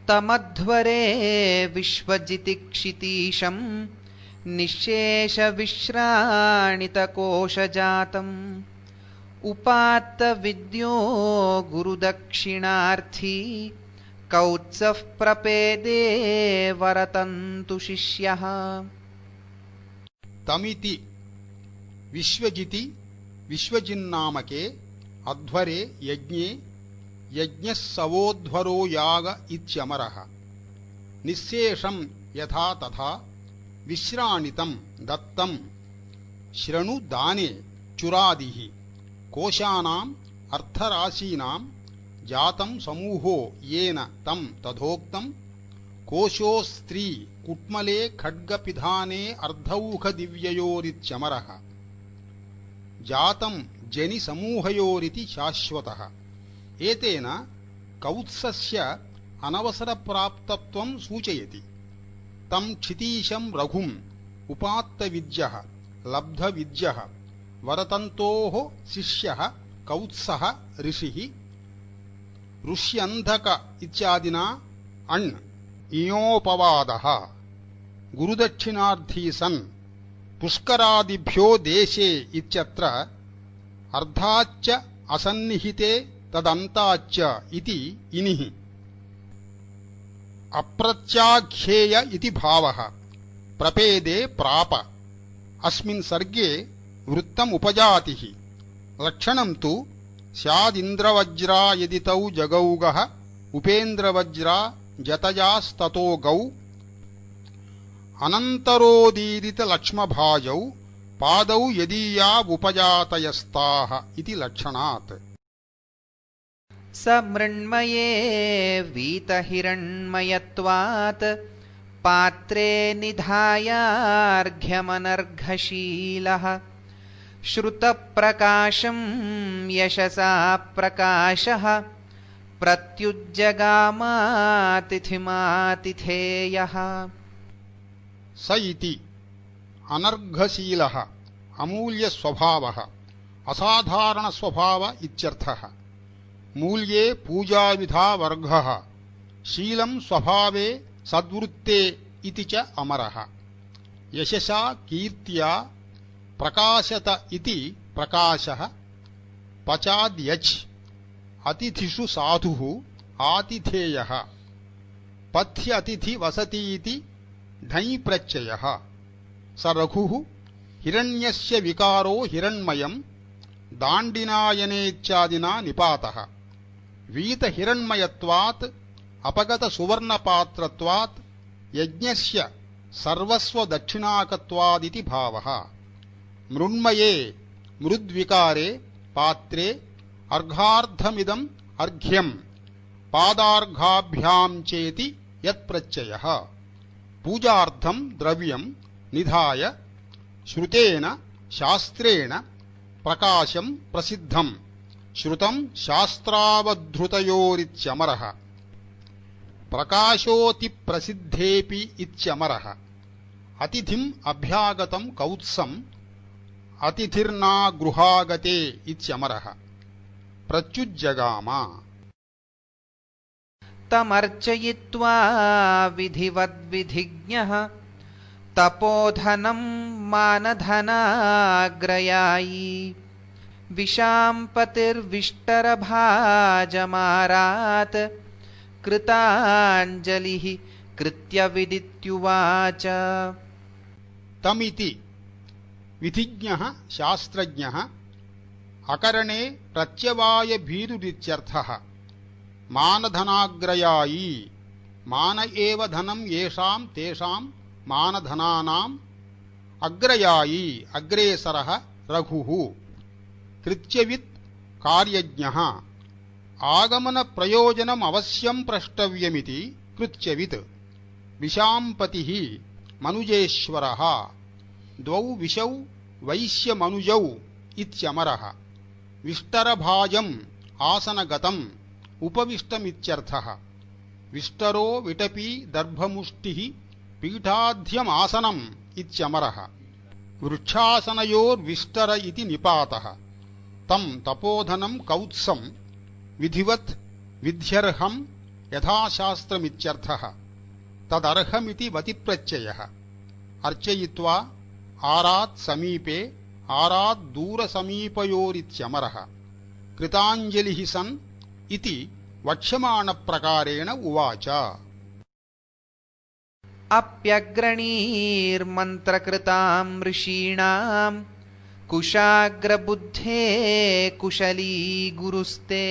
तमध्वरे विश्वजितिक्षितीशं निःशेषविश्राणितकोशजातम् उपात्तविद्यो गुरुदक्षिणार्थी कौत्सः प्रपेदे वरतन्तु शिष्यः। तमिति विश्वजिति विश्वजिन्नामके अध्वरे यज्ञे यज्ञः सवोध्वरो याग इत्यमरः निःशेषं यथा तथा विश्राणितं दत्तं श्रृणु दाने चुरादिः कोशानाम् अर्थराशीनां जातं समूहो येन तं तथोक्तं कोशो स्त्री कुट्मले खड्गपिधाने अर्धौघदिव्ययोरित्यमरः जातं जनिसमूहयोरिति शाश्वतः। एतेन कौत्सस्य अनवसरप्राप्तत्वं सूचयति। तं क्षितीशं रघुम् उपात्तविद्यः लब्धविद्यः वरतन्तोः शिष्यः कौत्सः ऋषिः ऋष्यन्धक इत्यादिना अण् इयोपवादः गुरुदक्षिणार्थी सन् पुष्करादिभ्यो देशे इत्यत्र अर्धाच्च असन्निहिते तदन्ताच्च इति इनिः अप्रत्याख्येय इति भावः प्रपेदे प्राप अस्मिन् सर्गे वृत्तम् उपजातिः लक्षणं तु स्यादिन्द्रवज्रा यदि तौ जगौगः उपेन्द्रवज्रा जतजास्ततो गौ अनन्तरोदीरितलक्ष्मभाजौ पादौ यदीयावुपजातयस्ताः इति लक्षणात्। स मृण्मये वीतहिरण्मयत्वात् पात्रे निधायार्घ्यमनर्घशीलः श्रुतप्रकाशं यशसा प्रकाशः प्रत्युज्जगामातिथिमातिथेयः। स इति अनर्घशीलः अमूल्यस्वभावः असाधारणस्वभाव इत्यर्थः। मूल्ये पूजाविधा वर्गः शीलं स्वभावे सद्वृत्ते इति च अमरः। यशसा कीर्त्या प्रकाशत इति प्रकाशः पचाद्यच् अतिथिषु साधुः आतिथेयः पथ्य अतिथि वसतीति ढञ् प्रत्ययः। स रघुः हिरण्यस्य विकारो हिरण्मयम् दाण्डिनायनेत्यादिना निपातः। वीतहिरण्मयत्वात् अपगतसुवर्णपात्रत्वात् यज्ञस्य सर्वस्वदक्षिणाकत्वादिति भावः। मृण्मये मृद्विकारे पात्रे अर्घार्धमिदम् अर्घ्यम् पादार्घाभ्याम् चेति यत्प्रत्ययः। पूजार्थं द्रव्यं निधाय श्रुतेन शास्त्रेण प्रकाशं प्रसिद्धं श्रुतं शास्त्रावधृतयोरित्यमरः। प्रकाशोऽतिप्रसिद्धेऽपि इत्यमरः। अतिथिम् अभ्यागतं कौत्सम् अतिथिर्नागृहागते इत्यमरः। प्रत्युज्जगाम तमर्चयित्वा विधिवद्विधिज्ञः तपोधनं मानधनाग्रयायी विशाम्पतिर्विष्टरभाजमारात् कृताञ्जलिः कृत्यविदित्युवाच। तमिति विधिज्ञः शास्त्रज्ञः अकरणे प्रत्यवायभीरुरित्यर्थः। मानधनाग्रयायी मान एव धनं येषां तेषां मानधनानाम् अग्रयायी अग्रेसरः रघुः। कृत्यवित् कार्यज्ञः आगमनप्रयोजनमवश्यं प्रष्टव्यमिति कृत्यवित्। विशाम्पतिः मनुजेश्वरः द्वौ विशौ वैश्यमनुजौ इत्यमरः। विष्टरभाजम् आसनगतम् उपविष्टमित्यर्थः। विष्टरो विटपी दर्भमुष्टिः पीठाध्यमासनम् इत्यमरः। वृक्षासनयोर्विष्टर इति निपातः। तं तपोधनं कौत्सं विधिवत् विध्यर्हं यथाशास्त्रमित्यर्थः तदर्हमिति वतिप्रत्ययः अर्चयित्वा आरात् समीपे आरात् दूरसमीपयोरित्यमरः कृताञ्जलिः सन् इति वक्ष्यमाणप्रकारेण उवाच। अप्यग्रणीर्मन्त्रकृतां ऋषीणां कुशाग्रबुद्धे कुशली गुरुस्ते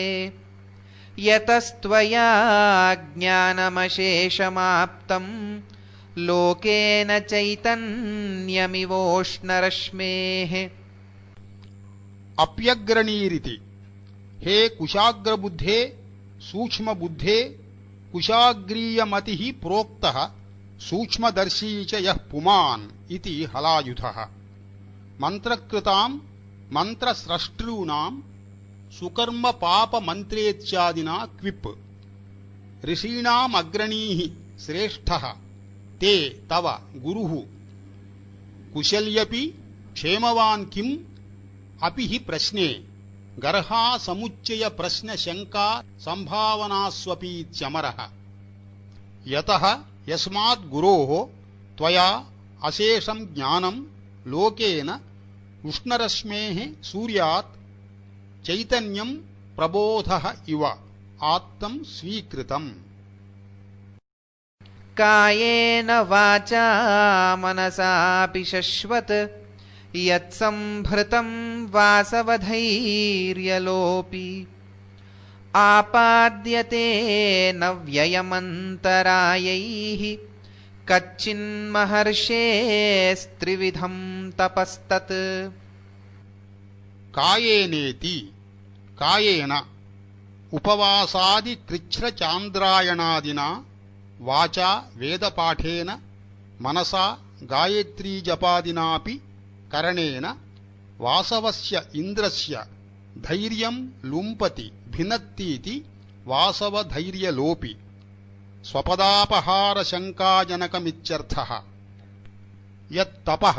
यतस्त्वया ज्ञानमशेषमाप्तं लोकेन चैतन्यमिवोष्णरश्मेः। अप्यग्रणीरिति हे कुशाग्रबुद्धे सूक्ष्मबुद्धे कुशाग्रीयमतिः प्रोक्तः सूक्ष्मदर्शी च यः पुमान् इति हलायुधः। मन्त्रकृतां मन्त्रस्रष्टॄणां सुकर्म पाप मन्त्रेत्यादिना क्विप् ऋषीणामग्रणीः श्रेष्ठः ते तव गुरुः कुशल्यपि क्षेमवान् किम् अपि हि प्रश्ने गर्हा समुच्चय प्रश्न शंका संभावनास्वपीत्यमरः। यतः यस्मात् गुरोः त्वया अशेषं ज्ञानं लोकेन उष्णरश्मेः सूर्यात् चैतन्यं प्रबोधः इव आत्तं स्वीकृतम्। कायेन वाचा मनसापि शश्वत् यत्संभृतं वासवधैर्यलोपि आपाद्यते न व्ययमन्तरायैः कच्चिन्महर्षेस्त्रिविधं तपस्तत्। कायेनेति कायेन उपवासादि कृच्छ्रचान्द्रायणादिना वाचा वेदपाठेन मनसा गायत्रीजपादिनापि करणेन वासवस्य इन्द्रस्य धैर्यं लुम्पति भिनत्तीति वासवधैर्यलोपि स्वपदापहारशङ्काजनकमित्यर्थः। यत्तपः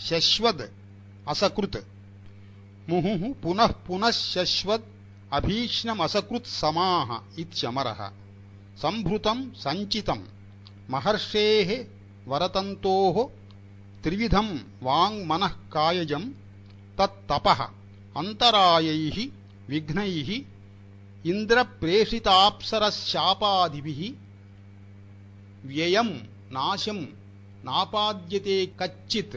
शश्वद् असकृत् मुहुः पुनः पुनः शश्वद् अभीक्ष्णमसकृत् समाः इत्यमरः। सम्भृतं सञ्चितं महर्षेः वरतन्तोः त्रिविधं वाङ्मनः कायजं तत्तपः अन्तरायैः विघ्नैः इन्द्रप्रेषिताप्सरशापादिभिः व्ययं नाशं नापाद्यते कच्चित्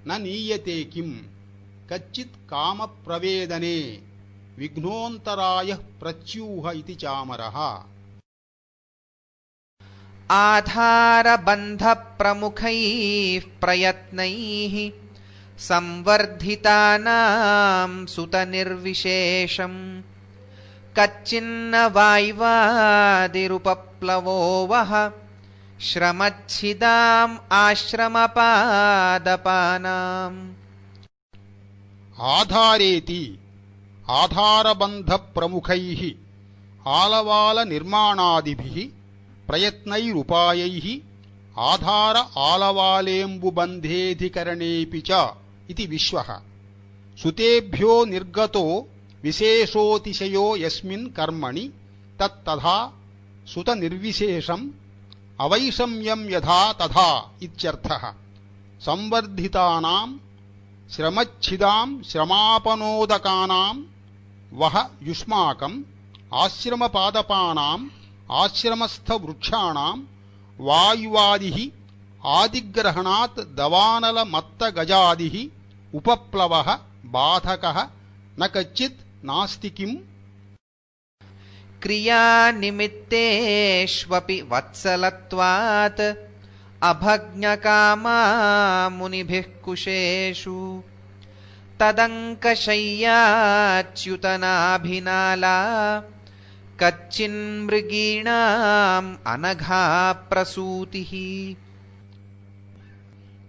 न नीयते किम् कच्चित् कामप्रवेदने विघ्नोऽन्तरायः प्रच्यूह इति चामरः। आधारबन्धप्रमुखैः प्रयत्नैः संवर्धितानां सुतनिर्विशेषम् कच्चिन्न वाय्वादिरुपप्लवो वः श्रमच्छिदाम् आश्रमपादपानाम्। आधारेति आधारबन्धप्रमुखैः आलवालनिर्माणादिभिः प्रयत्नैरुपायैः आधार आलवालेम्बुबन्धेऽधिकरणेऽपि च इति विश्वः। सुतेभ्यो निर्गतो विशेषोतिशयो यस्मिन् कर्मणि तत्तथा सुतनिर्विशेषम् अवैषम्यं यथा तथा इत्यर्थः। संवर्धितानां श्रमच्छिदां श्रमापनोदकानां वह युष्माकम् आश्रमपादपानाम् आश्रमस्थवृक्षाणां वायुवादिः आदिग्रहणात् दवानलमत्तगजादिः उपप्लवः बाधकः न कच्चित् नास्ति किम्। क्रियानिमित्तेष्वपि वत्सलत्वात् अभज्ञकामा मुनिभिः कुशेषु तदङ्कशय्याच्युतनाभिनाला कच्चिन्मृगीणाम् अनघा प्रसूतिः।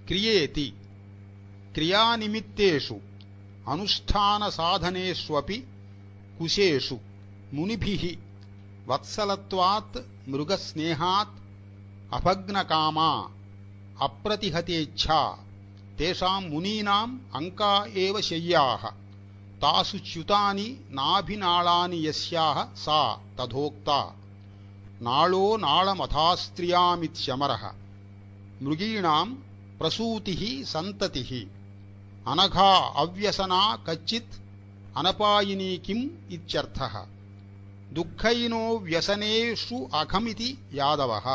क्रियेति क्रियानिमित्तेषु अनुष्ठानसाधनेष्वपि कुशेषु मुनिभिः वत्सलत्वात् मृगस्नेहात् अभग्नकामा अप्रतिहतेच्छा तेषां मुनीनाम् अंका एव शय्याः तासु च्युतानि नाभिनाळानि यस्याः सा तथोक्ता। నాళో నాళమథాస్త్రియామిత్యమరః మృగీణాం ప్రసూతిః సంతతిః అనఘా అవ్యసనా కచ్చిత్ అనపాయినీ కిం ఇత్యర్థః దుఃఖైనో వ్యసనేషు అఘమితి యాదవః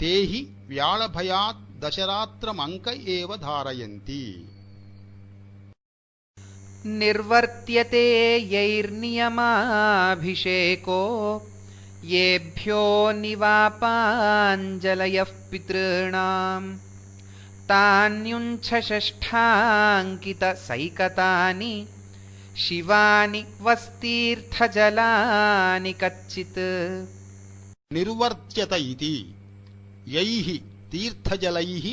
తేహి వ్యాళభయాద్ దశరాత్రమంక ఏవ ధారయంతి. నిర్వర్త్యతే యైర్నియమాభిషేకో యేభ్యో నివాపాంజలయః పితॄణాం తాన్యుంఛ షష్ఠాంకిత సైకతాని శివాని వస్తీర్థజలాని కచ్చిత్. నిర్వర్త్యత ఇతి యైః తీర్థజలైః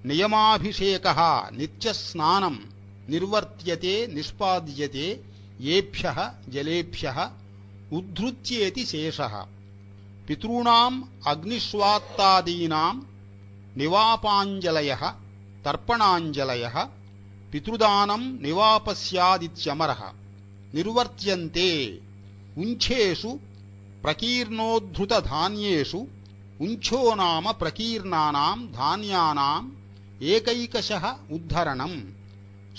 నియమాభిషేకః నిత్యస్నానం నిర్వర్త్యతే నిష్పాద్యతే ఏభ్యః జలేభ్యః ఉద్ధృత్యేతి శేషః. పితॄణాం అగ్నిష్వాత్తాదీనాం నివాపాంజలయః తర్పణాంజలయః పితృదానం నివాపస్యాదిత్యమరః. నిర్వర్త్యంతే ఉంఛేషు ప్రకీర్ణోద్ధృతధాన్యేషు ఉంఛో నామ ప్రకీర్ణానాం ధాన్యానాం ఏకైకశః ఉద్ధరణం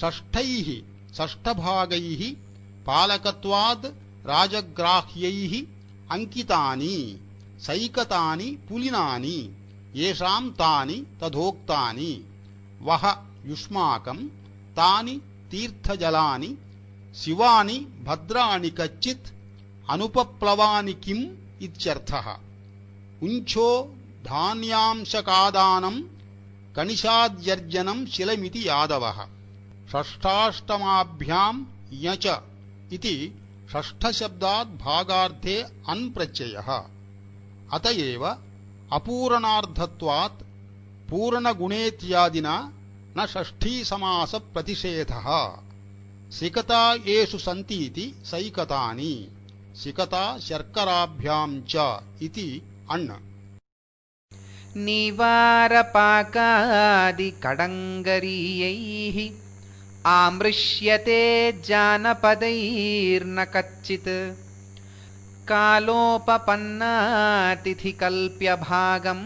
షష్ఠైః షష్ఠభాగైః పాలకత్వాద్ రాజగ్రాహ్యైః అంకితాని సైకతాని పులినాని యేషాం తాని తథోక్తాని వహ యుష్మాకం తాని తీర్థజలాని శివాని భద్రాణి కచ్చిత్ అనుపప్లవాని కిం ఇత్యర్థః. ఉంఛో ధాన్యాంశకాదానం కణిశాద్యర్జనం శిలమితి యాదవః. షష్ఠాష్టమాభ్యాం యచ ఇతి షష్ఠశబ్దాద్ భాగార్థే అన్ ప్రత్యయః. అత ఏవ అపూరణార్థత్వాత్ పూర్ణగుణేత్యాదినా న షష్ఠీసమాస ప్రతిషేధః. సికతా యేషు సంతీతి సైకతాని సికతా శర్కరాభ్యాం చ ఇతి అన్. నివారపాకాది కడంగరీయైః ఆమృష్యతే జానపదైర్న కచ్చిత్ కాలోపపన్నాతిథి కల్ప్య భాగం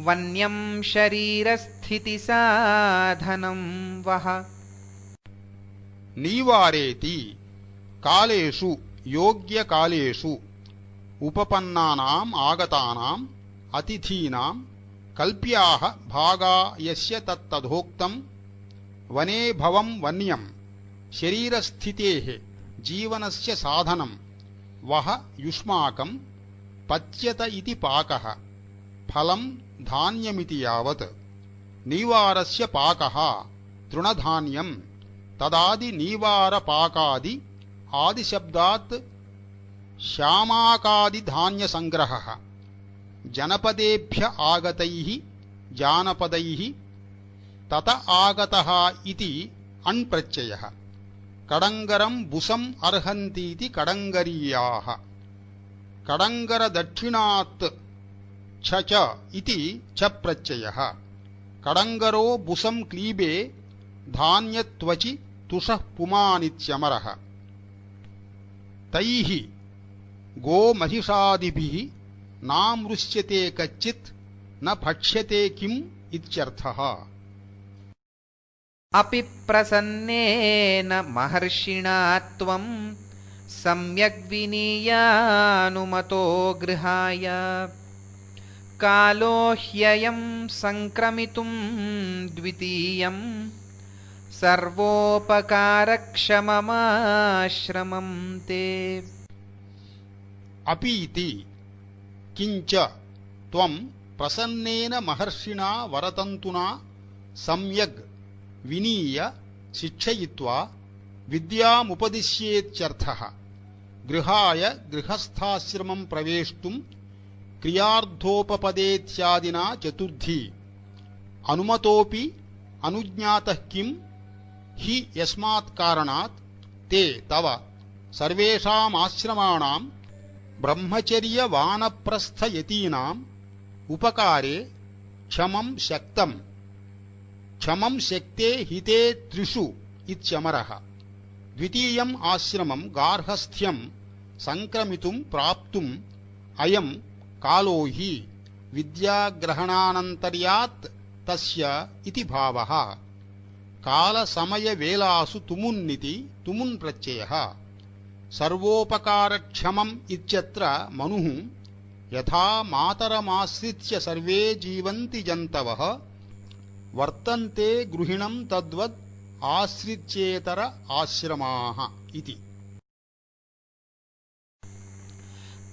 వన్యం శరీరస్థితి సాధనం వహ. నీవారేతి కాలేషు యోగ్యకాలేషు ఉపపన్నానాం ఆగతానాం అతిథీనాం కల్ప్యాః భాగా యస్య తత్తథోక్తం వనే భవం వన్యం శరీరస్థితేః జీవనస్య సాధనం వహ యుష్మాకం పచ్యత ఇతి పాకః ఫలం ధాన్యమితి యావత్. నీవారస్య పాకః తృణధాన్యం తదాది నీవారపాకాది ఆదిశబ్దాత్ శ్యామాకాదిధాన్యసంగ్రహః. జనపదేభ్య ఆగతైః జానపదైః తత ఆగతః ఇతి అన్ ప్రత్యయః. కడంగరం బుసం అర్హంతీతి కడంగరీయాః. కడంగరదక్షిణాత్ ఛ ఇతి ఛ ప్రత్యయః. కడంగరో బుసం క్లీబే ధాన్యత్వచి తుషః పుమానిత్యమరః. తైః గోమహిషాదిభిః నామృష్యతే కచ్చిత్ న భక్ష్యతే కిం ఇత్యర్థః. అపి ప్రసన్నేన మహర్షిణా త్వం సమ్యగ్ వినీయానుమతో గృహాయ కాలో హ్యయం సంక్రమితుం ద్వితీయం సర్వోపకారక్షమమాశ్రమం తే. అపీతి కించ త్వం ప్రసన్నేన మహర్షిణా వరతంతునా సమ్యగ్ వినీయ శిక్షయిత్వా విద్యాముపదిశ్యేత్యర్థః. గృహాయ గృహస్థాశ్రమం ప్రవేష్టుం క్రియార్థోపపదేత్యాదినా చతుర్థీ. అనుమతోపి అనుజ్ఞాతః కిం హి యస్మాత్ కారణాత్ తే తవ సర్వేషామాశ్రమాణాం బ్రహ్మచర్య వానప్రస్థయతీనాం ఉపకారే క్షమం శక్తం. క్షమం శక్తే హితే త్రిషు ఇత్యమరః. ద్వితీయం ఆశ్రమం గార్హస్థ్యం సంక్రమితుం ప్రాప్తుం अयं कालो हि विद्याग्रहणानन्तर्यात् तस्य इति भावः। कालसमयवेलासु तुमुन्निति तुमुन् प्रत्ययः। सर्वोपकारक्षमम् इत्यत्र मनुः यथा मातरमाश्रित्य सर्वे जीवन्ति जन्तवः वर्तन्ते गृहिणं तद्वद् आश्रित्येतर आश्रमाः इति।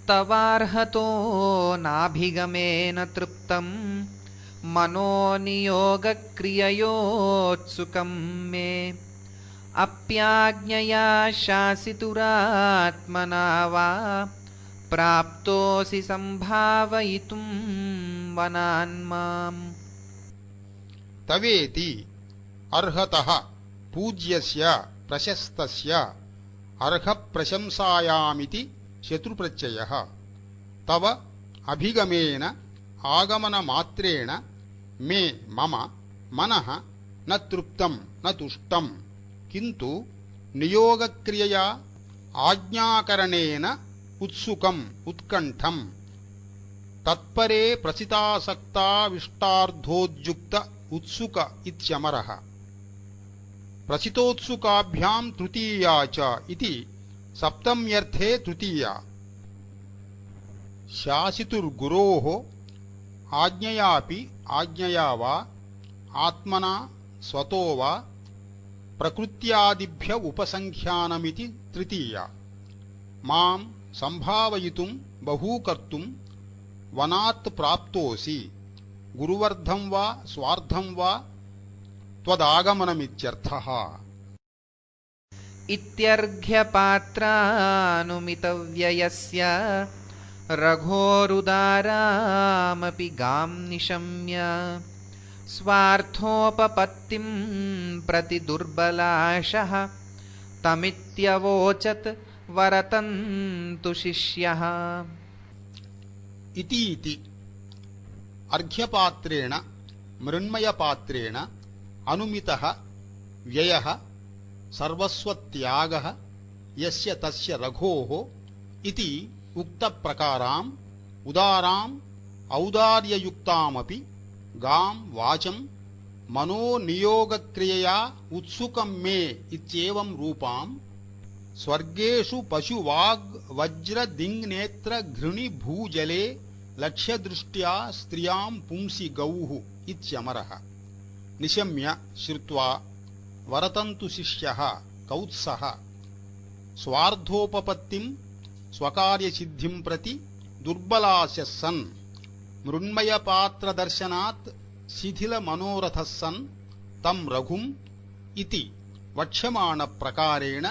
तवार्हतो नाभिगमेन तृप्तं मनोनियोगक्रिययोत्सुकं मे अप्याज्ञया शासितुरात्मना वा प्राप्तोऽसि सम्भावयितुं वनान्माम्। तवेति अर्हतः पूज्यस्य प्रशस्तस्य अर्हप्रशंसायामिति शत्रुप्रत्ययः। तव अभिगमेन आगमनमात्रेण मे मम मनः न तृप्तं न तुष्टं किन्तु नियोगक्रियया आज्ञाकरणेन उत्सुकम् उत्कण्ठं तत्परे प्रसितासक्ताविष्टार्थोद्युक्त उत्सुक इत्यमरः। प्रसितोत्सुकाभ्यां तृतीया च इति सप्तम्यर्थे तृतीया। शासितुर्गुरोः आज्ञयापि आज्ञया वा आत्मना स्वतो वा प्रकृत्यादिभ्य उपसंख्यानमिति तृतीया। मां संभावयितुं बहूकर्तुं वनात् प्राप्तोऽसि गुरुवर्धं वा स्वार्धं वा त्वदागमनमित्यर्थः। इत्यर्घ्यपात्रानुमितव्ययस्य रघोरुदारामपि गां निशम्य स्वार्थोपपत्तिं प्रति दुर्बलाशः तमित्यवोचत् वरतन्तु शिष्यः। इति अर्घ्यपात्रेण मृण्मयपात्रेण अनुमितः व्ययः सर्वस्वत्यागः यस्य तस्य रघोः इति उक्तप्रकाराम् उदाराम् औदार्ययुक्तामपि गां वाचं मनोनियोगक्रियया उत्सुकं मे इत्येवं रूपां स्वर्गेषु पशुवाग्वज्रदिङ्नेत्र घृणिभूजले लक्ष्यदृष्ट्या स्त्रियां पुंसि गौः इत्यमरः। निशम्य श्रुत्वा वरतन्तु शिष्यः कौत्सः स्वार्धोपपत्तिं स्वकार्यसिद्धिं प्रति दुर्बलाशः सन् मृण्मयपात्रदर्शनात् शिथिलमनोरथः सन् तं रघुम् इति वक्ष्यमाणप्रकारेण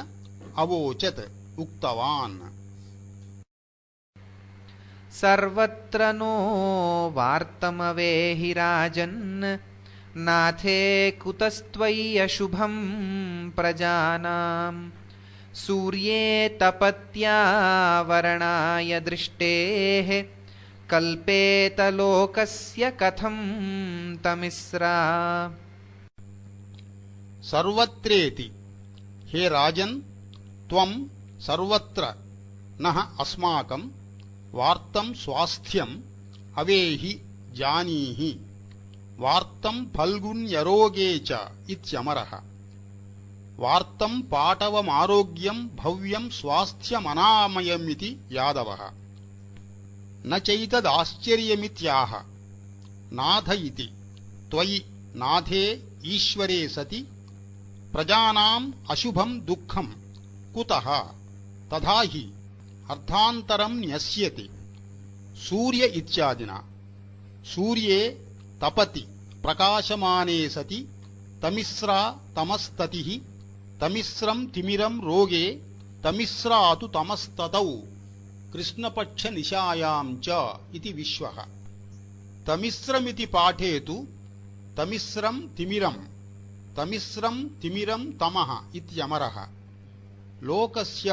अवोचत् उक्तवान्। सर्वत्र नो वार्तमवेहि राजन् नाथे कुतस्त्वय्यशुभं प्रजानाम् सूर्ये तपत्यावरणाय दृष्टेः कल्पेतलोकस्य कथं तमिस्रा। सर्वत्रेति हे राजन् त्वं सर्वत्र नः अस्माकं वार्तं स्वास्थ्यम् अवेहि जानीहि वार्तं फल्गुन्यरोगे च इत्यमरः। वार्तं पाटवमारोग्यं भव्यं स्वास्थ्यमनामयमिति यादवः। न चैतदाश्चर्यमित्याह। नाथ इति त्वयि नाथे ईश्वरे सति प्रजानाम् अशुभं दुःखं कुतः तथा हि अर्थान्तरं न्यस्यति। सूर्य इत्यादिना सूर्ये तपति प्रकाशमाने सति तमिस्रा तमस्ततिः तमिस्रं तिमिरं रोगे तमिस्रा तु तमस्ततौ कृष्णपक्षनिशायां च इति विश्वः। तमिस्रमिति पाठे तु तमिस्रं तिमिरं तमः इत्यमरः। लोकस्य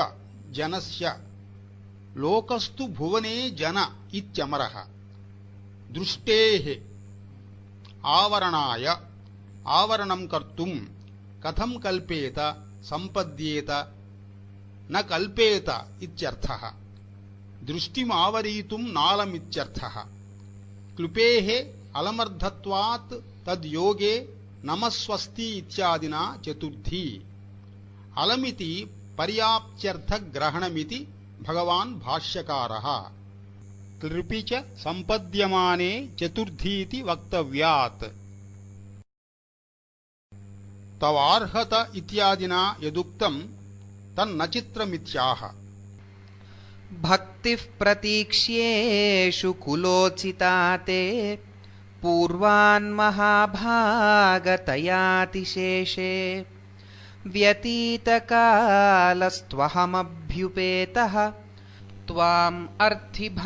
जनस्य लोकस्तु भुवने जन इत्यमरः। दृष्टेः आवरणाय आवरणं कर्तुं कथं कल्पेत संपद्येत न कल्पेत इत्यर्थः। दृष्टिमावरीतुं नालमित्यर्थः। क्लुपेः अलमर्धत्वात् तद्योगे नमस्वस्ति इत्यादिना चतुर्थी। अलमिति पर्याप्त्यर्थग्रहणमिति भगवान् भाष्यकारः। क्लृपि च सम्पद्यमाने चतुर्थीति वक्तव्यात्। तवार्हत इत्यादिना यदुक्तं तन्न चित्रमित्याह। भक्तिः प्रतीक्ष्येषु कुलोचिता ते पूर्वान्महाभागतयातिशेषे व्यतीतकालस्त्वहमभ्युपेतः त्वाम् अर्थिभावादिति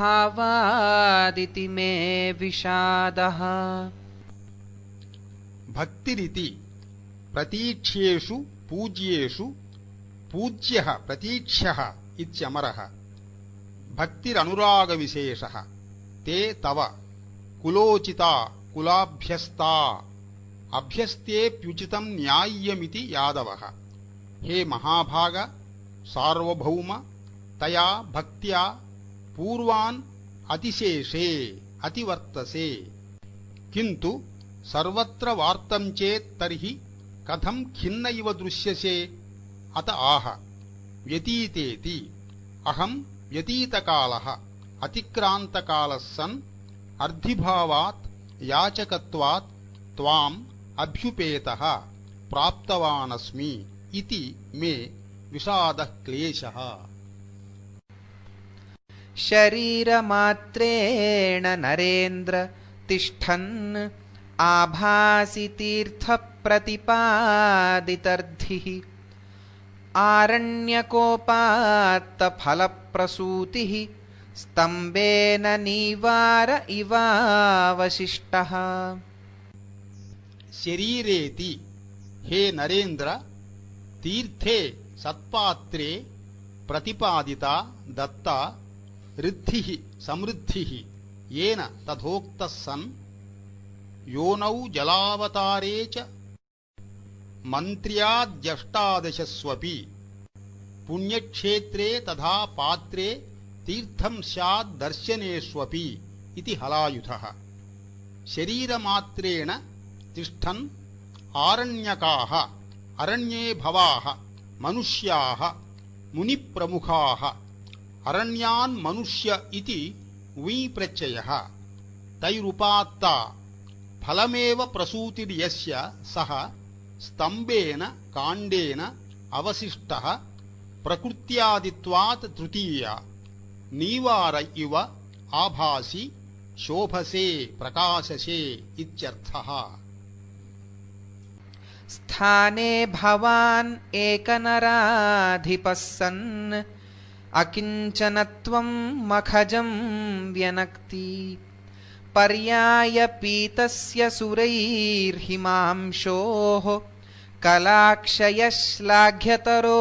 मे विषादः। भक्तिरिति प्रतीक्ष्येषु पूज्येषु पूज्यः प्रतीक्ष्यः इत्यमरः। भक्तिरनुरागविशेषः। ते तव कुलोचिता कुलाभ्यस्ता अभ्यस्तेऽप्युचितं न्याय्यमिति यादवः। हे महाभाग सार्वभौम तया भक्त्या पूर्वान् अतिशेषे अतिवर्तसे। किन्तु सर्वत्र वार्तं चेत् तर्हि कथं खिन्न इव दृश्यसे। अत आह व्यतीतेति। अहं व्यतीतकालः अतिक्रान्तकालः सन् अर्धिभावात् याचकत्वात् त्वाम् अभ्युपेतः प्राप्तवानस्मि इति मे विषादः क्लेशः। शरीरमात्रेण नरेन्द्र तिष्ठन् आभासि तीर्थप्रतिपादितर्धिः आरण्यकोपात्तफलप्रसूतिः स्तम्भेन नीवार इवावशिष्टः। शरीरेति हे नरेन्द्र तीर्थे सत्पात्रे प्रतिपादिता दत्ता ऋद्धिः समृद्धिः येन तथोक्तः सन् योनौ जलावतारे च मन्त्र्याद्यष्टादशस्वपि पुण्यक्षेत्रे तथा पात्रे तीर्थं स्यात् दर्शनेष्वपि इति हलायुधः। शरीरमात्रेण तिष्ठन् आरण्यकाः अरण्ये भवाः मनुष्याः मुनिप्रमुखाः अरण्यान् मनुष्य इति वि प्रत्ययः तैरुपात्ता फलमेव प्रसूतिर्यस्य सः स्तम्भेन काण्डेन अवशिष्टः प्रकृत्यादित्वात् तृतीया नीवार इव आभासि शोभसे प्रकाशसे इत्यर्थः। स्थाने भवान् एकनराधिपः सन् अकिञ्चनत्वं मखजं व्यनक्ति पर्यायपीतस्य सुरैर्हिमांशोः कलाक्षयश्लाघ्यतरो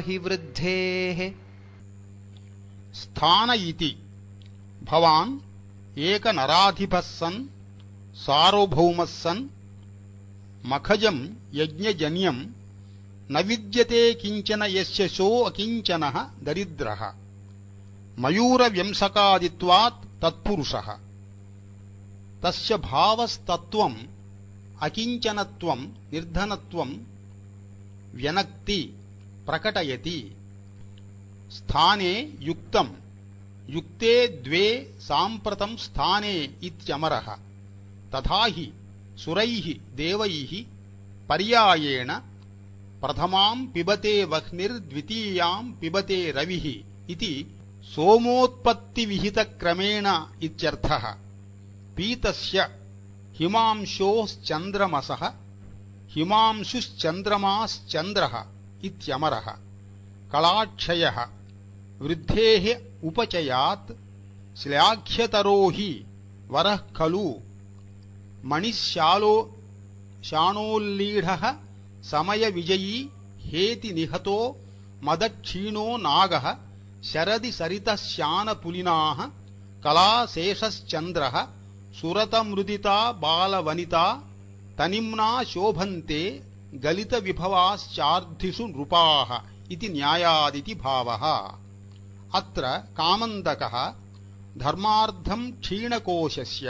हि वृद्धेः। स्थान इति भवान् एकनराधिपः सन् सार्वभौमः सन् मखजं यज्ञजन्यं न विद्यते किञ्चन यस्य शो अकिञ्चनः दरिद्रः मयूरव्यंसकादित्वात् तत्पुरुषः तस्य भावस्तत्त्वम् अकिञ्चनत्वं निर्धनत्वं व्यनक्ति प्रकटयति। स्थाने युक्तं युक्ते द्वे साम्प्रतं स्थाने इत्यमरः। तथा हि सुरैः देवैः पर्यायेण प्रथमां पिबते वह्निर्द्वितीयां पिबते रविः इति सोमोत्पत्तिविहितक्रमेण इत्यर्थः। पीतस्य हिमांशोश्चन्द्रमसः हिमांशुश्चन्द्रमाश्चन्द्रः इत्यमरः। कलाक्षयः वृद्धेः उपचयात् श्लाघ्यतरो हि वरः खलु मणिशाणोल्लीढः समयविजयी हेति निहतो मदक्षीणो नागः शरदि सरितः शानपुलिनाः कलाशेषश्चन्द्रः सुरतमृदिता बालवनिता तनिम्ना शोभन्ते गलितविभवाश्चार्धिषु नृपाः इति न्यायादिति भावः। अत्र कामन्दकः धर्मार्थं क्षीणकोशस्य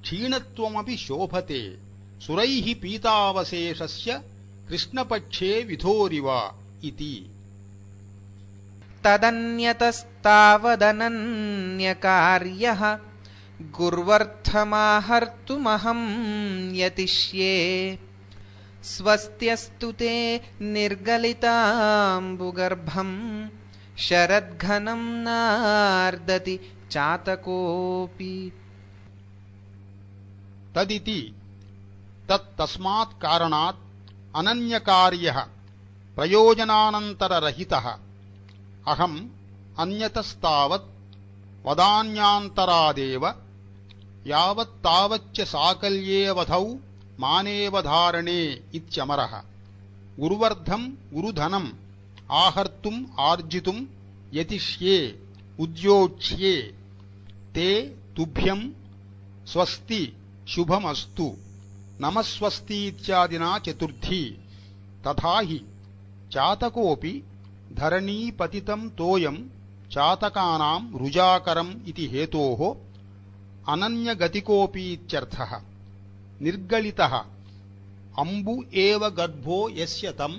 क्षीणत्वमपि शोभते सुरैः पीतावशेषस्य कृष्णपक्षे विधोरिव इति। तदन्यतस्तावदनन्यकार्यः गुर्वर्थमाहर्तुमहं यतिष्ये स्वस्त्यस्तु ते निर्गलिताम्बुगर्भं शरद्घनं नार्दति चातकोऽपि। तदिति तत्तस्मात् कारणात् अनन्यकार्यः प्रयोजनानन्तररहितः अहम् अन्यतस्तावत् वदान्यान्तरादेव यावत्तावच्च साकल्येऽवधौ मानेव धारणे इत्यमरः। गुरुवर्धं गुरुधनम् आहर्तुम् आर्जितुम् यतिष्ये उद्योक्ष्ये ते तुभ्यं स्वस्ति शुभमस्तु नमस्वस्तीत्यादिना चतुर्थी। तथा हि चातकोऽपि धरणीपतितं तोयं चातकानां रुजाकरम् इति हेतोः अनन्यगतिकोऽपि इत्यर्थः। निर्गलितः अम्बु एव गर्भो यस्य तं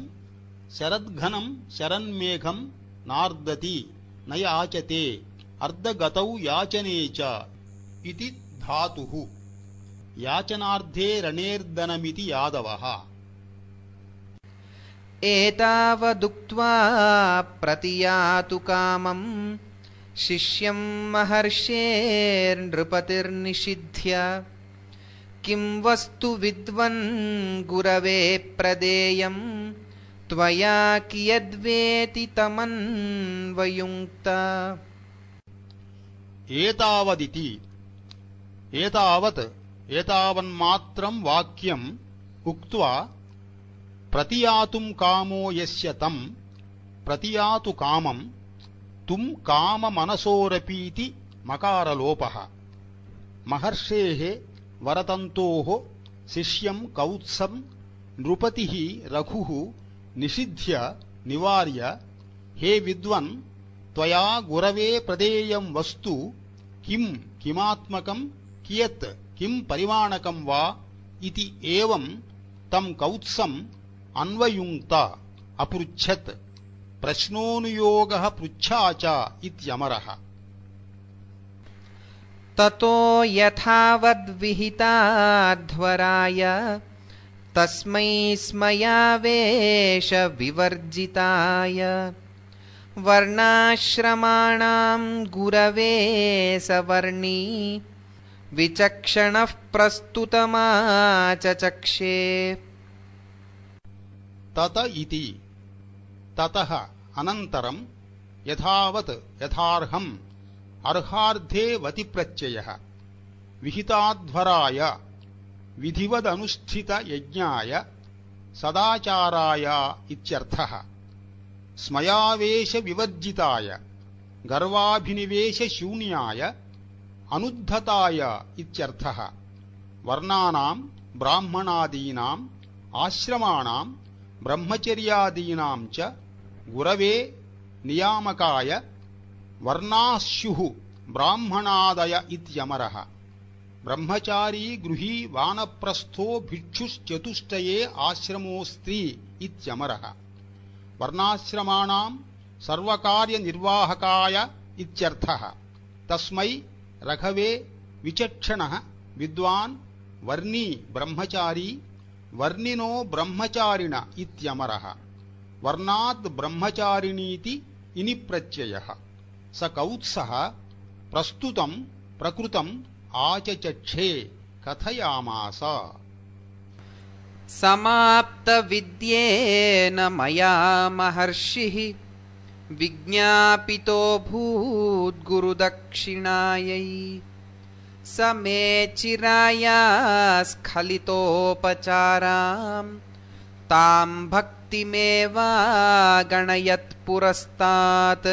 शरद्घनं शरन्मेघं नार्दति न याचते अर्धगतौ याचने च इति धातुः। याचनार्धे रणेर्दनमिति यादवः। एतावदुक्त्वा प्रतियातु कामं शिष्यं महर्षेर्नृपतिर्निषिध्य किं वस्तु विद्वन् गुरवे प्रदेयं त्वया कियद्वेति तमन्वयुङ्क्ता। एतावदिति एतावत् एतावन्मात्रं वाक्यम् उक्त्वा प्रतियातुं कामो यस्य तं प्रतियातु कामं तुं काममनसोरपीति मकारलोपः। महर्षेः वरतन्तोः शिष्यं कौत्सं नृपतिः रघुः निषिध्य निवार्य हे विद्वन् त्वया गुरवे प्रदेयं वस्तु किं किमात्मकं कियत् किं परिमाणकं वा इति एवं तं कौत्सम् अन्वयुङ्क्त अपृच्छत्। प्रश्नोनुयोगः पृच्छा च इत्यमरः। ततो यथावद्विहिताध्वराय तस्मै स्मयावेश विवर्जिताय वर्णाश्रमाणां गुरवे सवर्णी विचक्षणः प्रस्तुतमाचचक्षे। तत इति ततः अनन्तरं यथावत् यथार्हम् अर्हार्धे वति प्रत्ययः विहिताध्वराय विधिवदनुष्ठितयज्ञाय सदाचाराय इत्यर्थः। स्मयावेश विवर्जिताय गर्वाभिनिवेशशून्याय अनुद्धताय इत्यर्थः। वर्णानां ब्राह्मणादीनाम् आश्रमाणां ब्रह्मचर्यादीनां च गुरवे नियामकाय वर्णाः स्युः ब्राह्मणादय इत्यमरः। ब्रह्मचारी गृही वानप्रस्थो भिक्षुश्चतुष्टये आश्रमो स्त्री इत्यमरः। वर्णाश्रमाणां सर्वकार्यनिर्वाहकाय इत्यर्थः। तस्मै रघवे विचक्षणः विद्वान् वर्णी ब्रह्मचारी वर्णिनो ब्रह्मचारिण इत्यमरः। वर्णाद् ब्रह्मचारिणीति इनि प्रत्ययः। स कौत्सः प्रस्तुतं प्रकृतम् आचचक्षे कथयामास। समाप्तविद्येन मया महर्षिः विज्ञापितो भूद्गुरुदक्षिणायै स मे चिराया स्खलितोपचारां तां भक्तिमेवागणयत् पुरस्तात्।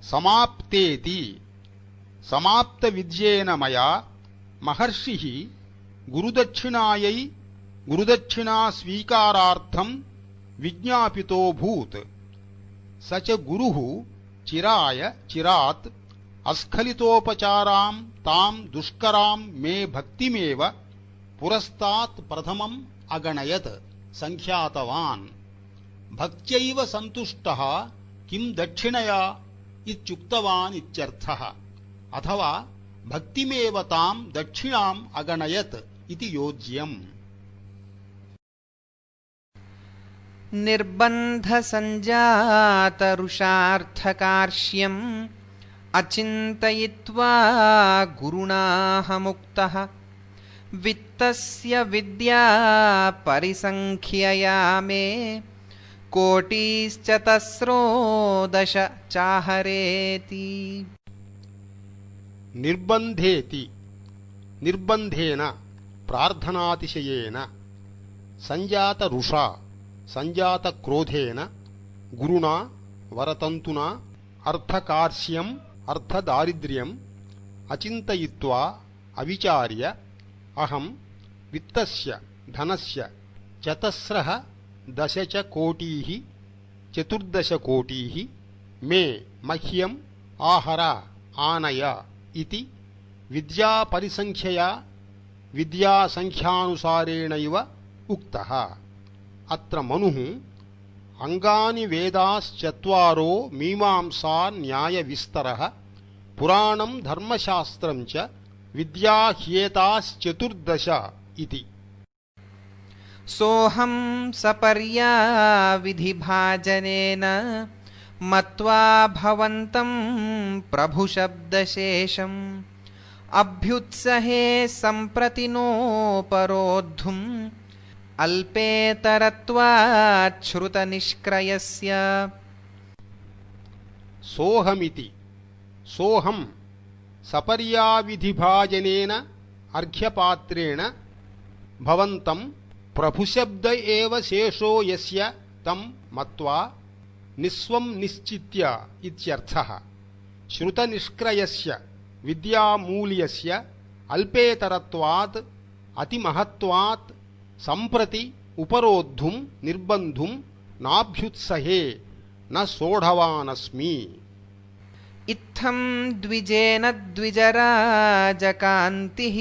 समाप्तेति समाप्तविद्येन मया महर्षिः गुरुदक्षिणायै गुरुदक्षिणास्वीकारार्थं विज्ञापितो भूत्। स च गुरुः चिराय चिरात् अस्खलितोपचारां तां दुष्करां मे भक्तिमेव पुरस्तात् प्रथमम् अगणयत् संख्यातवान् भक्त्यैव सन्तुष्टः किं दक्षिणया इत्युक्तवान् इत्यर्थः अथवा भक्तिमेव तां दक्षिणाम् अगणयत् इति योज्यम्। निर्बन्धसञ्जातरुषार्थकार्ष्यम् अचिन्तयित्वा गुरुणाहमुक्तः वित्तस्य विद्या परिसङ्ख्यया मे कोटिश्चतस्रो दश चाहरेति। निर्बन्धेति निर्बन्धेन प्रार्थनातिशयेन सञ्जातरुषा सञ्जातक्रोधेन गुरुणा वरतन्तुना अर्थकार्ष्यम् अर्थदारिद्र्यम् अचिन्तयित्वा अविचार्य अहं वित्तस्य धनस्य चतस्रः दश च कोटिः 14 कोटिः मे मह्यम् आहर आनय इति विद्यापरिसङ्ख्यया विद्यासङ्ख्यानुसारेणैव उक्तः। अत्र मनुः अंगानि वेदाश्चत्वारो मीमांसा न्यायविस्तरः पुराणं धर्मशास्त्रं च विद्या ह्येताश्चतुर्दश इति। सोऽहं सपर्या विधिभाजनेन मत्वा भवन्तं प्रभुशब्दशेषम् अभ्युत्सहे सम्प्रति नोपरोद्धुम् अल्पेतरत्वात् श्रुतनिष्क्रयस्य। सोऽहमिति सोऽहं सपर्याविधिभाजनेन अर्घ्यपात्रेण भवन्तं प्रभुशब्द एव शेषो यस्य तं मत्वा निस्वं निश्चित्य इत्यर्थः। श्रुतनिष्क्रयस्य विद्यामूल्यस्य अल्पेतरत्वात् अतिमहत्वात् सम्प्रति उपरोद्धुं निर्बन्धुं नाभ्युत्सहे न सोढवानस्मि। इत्थं द्विजेन द्विजराजकान्तिः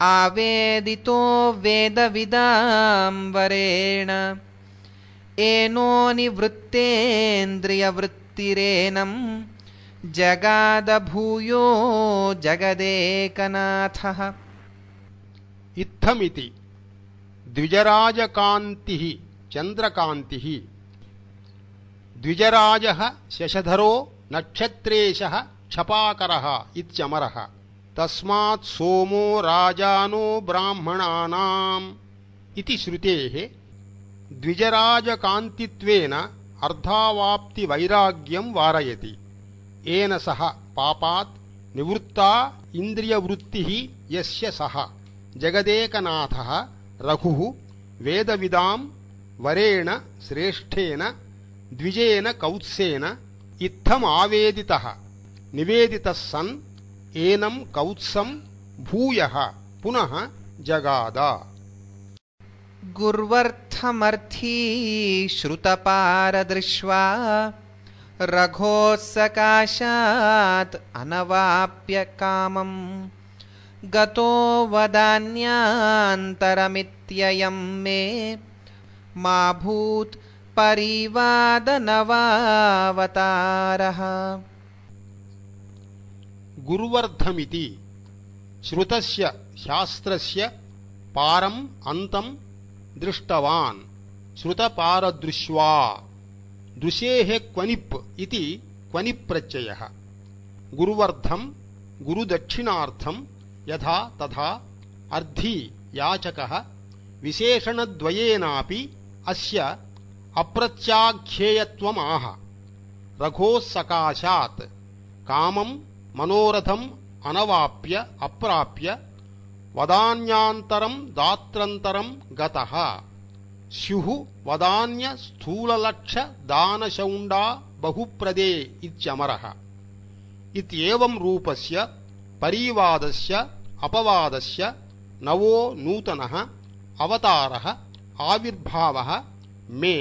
आवेदितो वेदविदां वरेण एनो निवृत्तेन्द्रियवृत्तिरेनं जगादभूयो जगदेकनाथः। इत्थमिति द्विजराजकान्तिः चन्द्रकान्तिः द्विजराजः शशधरो नक्षत्रेशः क्षपाकरः इत्यमरः तस्मात् सोमो राजानो ब्राह्मणानाम् इति श्रुतेः द्विजराजकान्तित्वेन अर्धावाप्तिवैराग्यं वारयति। येन सह पापात् निवृत्ता इन्द्रियवृत्तिः यस्य सः जगदेकनाथः रघुः वेदविदां वरेण श्रेष्ठेन द्विजेन कौत्सेन इत्थमावेदितः निवेदितः सन् एनं कौत्सं भूयः पुनः जगाद। गुर्वर्थमर्थी श्रुतपारदृष्ट्वा रघोः सकाशात् अनवाप्य कामम् गतो वदान्यान्तरमित्ययं मे मा भूत् परिवादनवावतारः। गुर्वर्थमिति श्रुतस्य शास्त्रस्य पारम् अन्तं दृष्टवान् श्रुतपारदृष्ट्वा दृशेः क्वनिप् इति क्वनिप्रत्ययः। गुरुवर्धं गुरुदक्षिणार्थं यथा तथा अर्थी याचकः विशेषणद्वयेनापि अस्य अप्रत्याख्येयत्वमाह। रघोः सकाशात् कामं मनोरथम् अनवाप्य अप्राप्य वदान्यान्तरं दात्रन्तरं गतः स्युः वदान्य स्थूललक्ष दानशौण्डा बहुप्रदे इत्यमरः। इत्येवं रूपस्य परिवादस्य अपवादस्य नवो नूतनः अवतारः आविर्भावः मे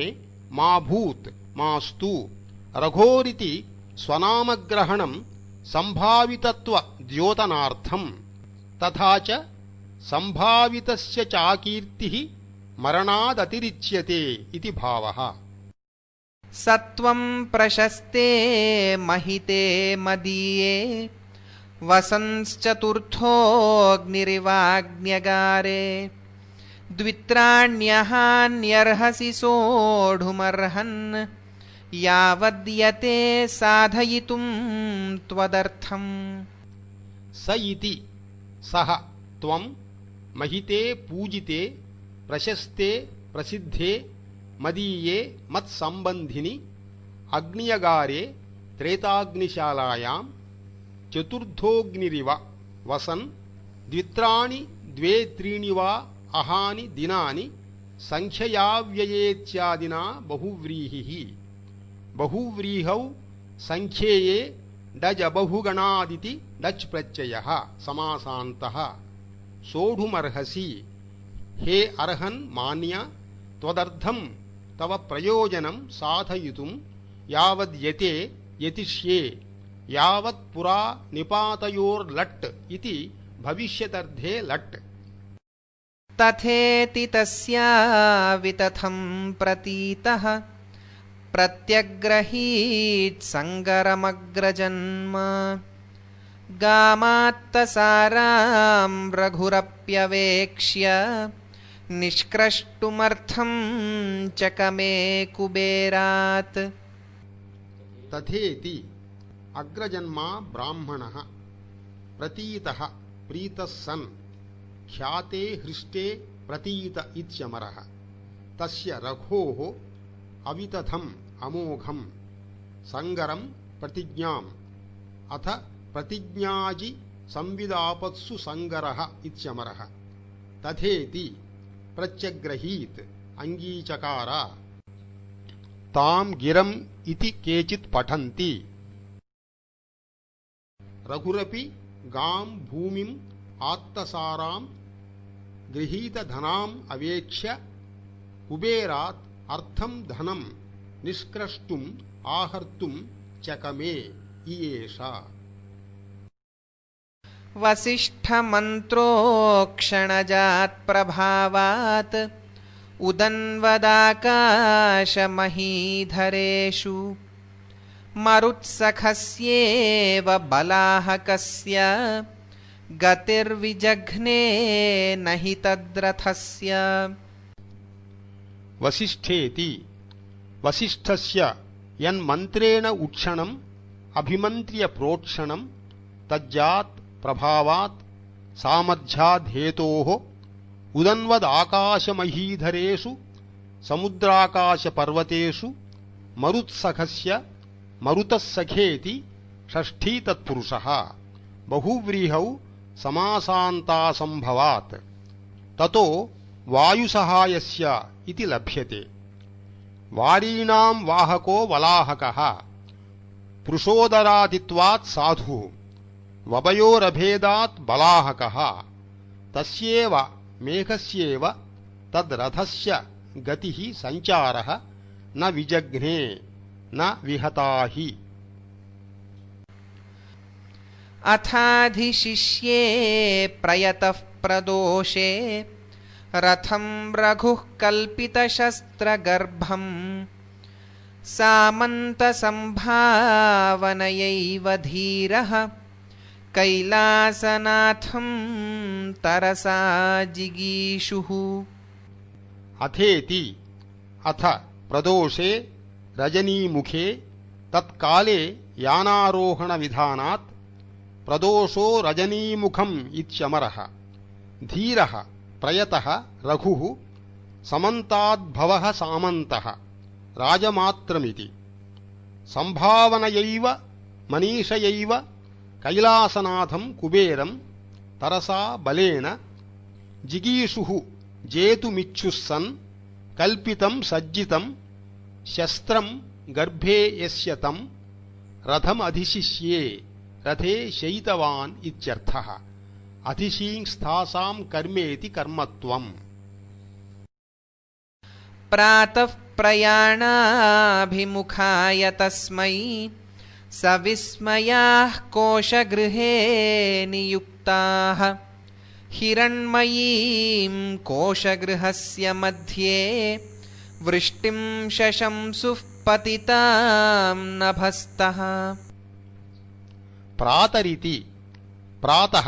मा भूत् मास्तु। रघोरिति स्वनामग्रहणं सम्भावितत्वद्योतनार्थं तथा च सम्भावितस्य चाकीर्तिः मरणादतिरिच्यते इति भावः। सत्वं प्रशस्ते महिते मदीये वसंश्चतुर्थोऽग्निरिवाग्न्यगारे द्वित्राण्यहान्यर्हसि सोढुमर्हन् यावद्यते साधयितुं त्वदर्थम्। स इति सः त्वं महिते पूजिते प्रशस्ते प्रसिद्धे मदीये मत्सम्बन्धिनि अग्नियगारे त्रेताग्निशालायां चतुर्थोऽग्निरिव वसन् द्वित्राणि द्वे त्रीणि वा अहानि दिनानि संख्ययाव्ययेत्यादिना बहुव्रीहिः। बहुव्रीहौ संख्येये डज बहुगणादिति डच् प्रत्ययः समासान्तः। सोढुमर्हसि हे अर्हन् मान्य त्वदर्थं तव प्रयोजनं साधयितुं यावद्यते यतिष्ये यावत् पुरा निपातयोर्लट् इति भविष्यदर्थे लट्। तथेति तस्या वितथं प्रतीतः प्रत्यग्रहीत् संगरमग्रजन्म गामात्तसारां रघुरप्यवेक्ष्य निष्क्रष्टुमर्थं चकमे कुबेरात्। तथेति अग्रजन्मा ब्राह्मणः प्रतीतः प्रीतः सन् ख्याते हृष्टे प्रतीत इत्यमरः तस्य रघोः अवितथम् अमोघं संगरं प्रतिज्ञाम् अथ प्रतिज्ञाजि संविदापत्सु संगरः इत्यमरः तथेति प्रत्यग्रहीत् अंगीचकार तां गिरम् इति केचित् पठन्ति। रघुरपि गां भूमिम् आत्तसारां गृहीतधनाम् अवेक्ष्य कुबेरात् अर्थं धनं निष्क्रष्टुम् आहर्तुम् चकमे इयेष। वसिष्ठमन्त्रोक्षणजात् प्रभावात् उदन्वदाकाशमहीधरेषु मरुत्सखस्येव बलाहकस्य गतिर्विजघ्ने न हि तद्रथस्य। वसिष्ठेति वसिष्ठस्य यन्मन्त्रेण उक्षणम् अभिमन्त्र्य प्रोक्षणं तज्जात् प्रभावात् सामर्थ्याद्धेतोः उदन्वदाकाशमहीधरेषु समुद्राकाशपर्वतेषु मरुत्सखस्य मरुतः सखेति षष्ठी तत्पुरुषः बहुव्रीहौ समासान्तासंभवात् ततो वायुसहायस्य इति लभ्यते। वारीणां वाहको वलाहकः पृषोदरादित्वात् साधुः वभयोरभेदात् बलाहकः तस्येव मेघस्येव तद्रथस्य गतिः सञ्चारः न विजघ्ने न विहता हि। अथाधिशिष्ये प्रयतः प्रदोषे रथं रघुः कल्पितशस्त्रगर्भम् सामन्तसंभावनयैव धीरः कैलासनाथं तरसा जिगीषुः। अथेति अथ प्रदोषे रजनीमुखे तत्काले यानारोहणविधानात् प्रदोषो रजनीमुखम् इत्यमरः धीरः प्रयतः रघुः समन्ताद्भवः सामन्तः राजमात्रमिति संभावनयैव मनीषयैव कैलासनाथं कुबेरं तरसा बलेन जिगीषुः जेतुमिच्छुस्सन् कल्पितं सज्जितं शस्त्रं गर्भे यस्य तं रथमधिशिष्ये रथे शयितवान् इत्यर्थः। अधिशींस्थासां कर्मेति कर्मत्वम्। प्रातः प्रयाणाभिमुखाय तस्मै सविस्मयाः कोशगृहे नियुक्ताः हिरण्मयीं कोशगृहस्य मध्ये वृष्टिं शशंसुः पतितां नभस्तः। प्रातरिति प्रातः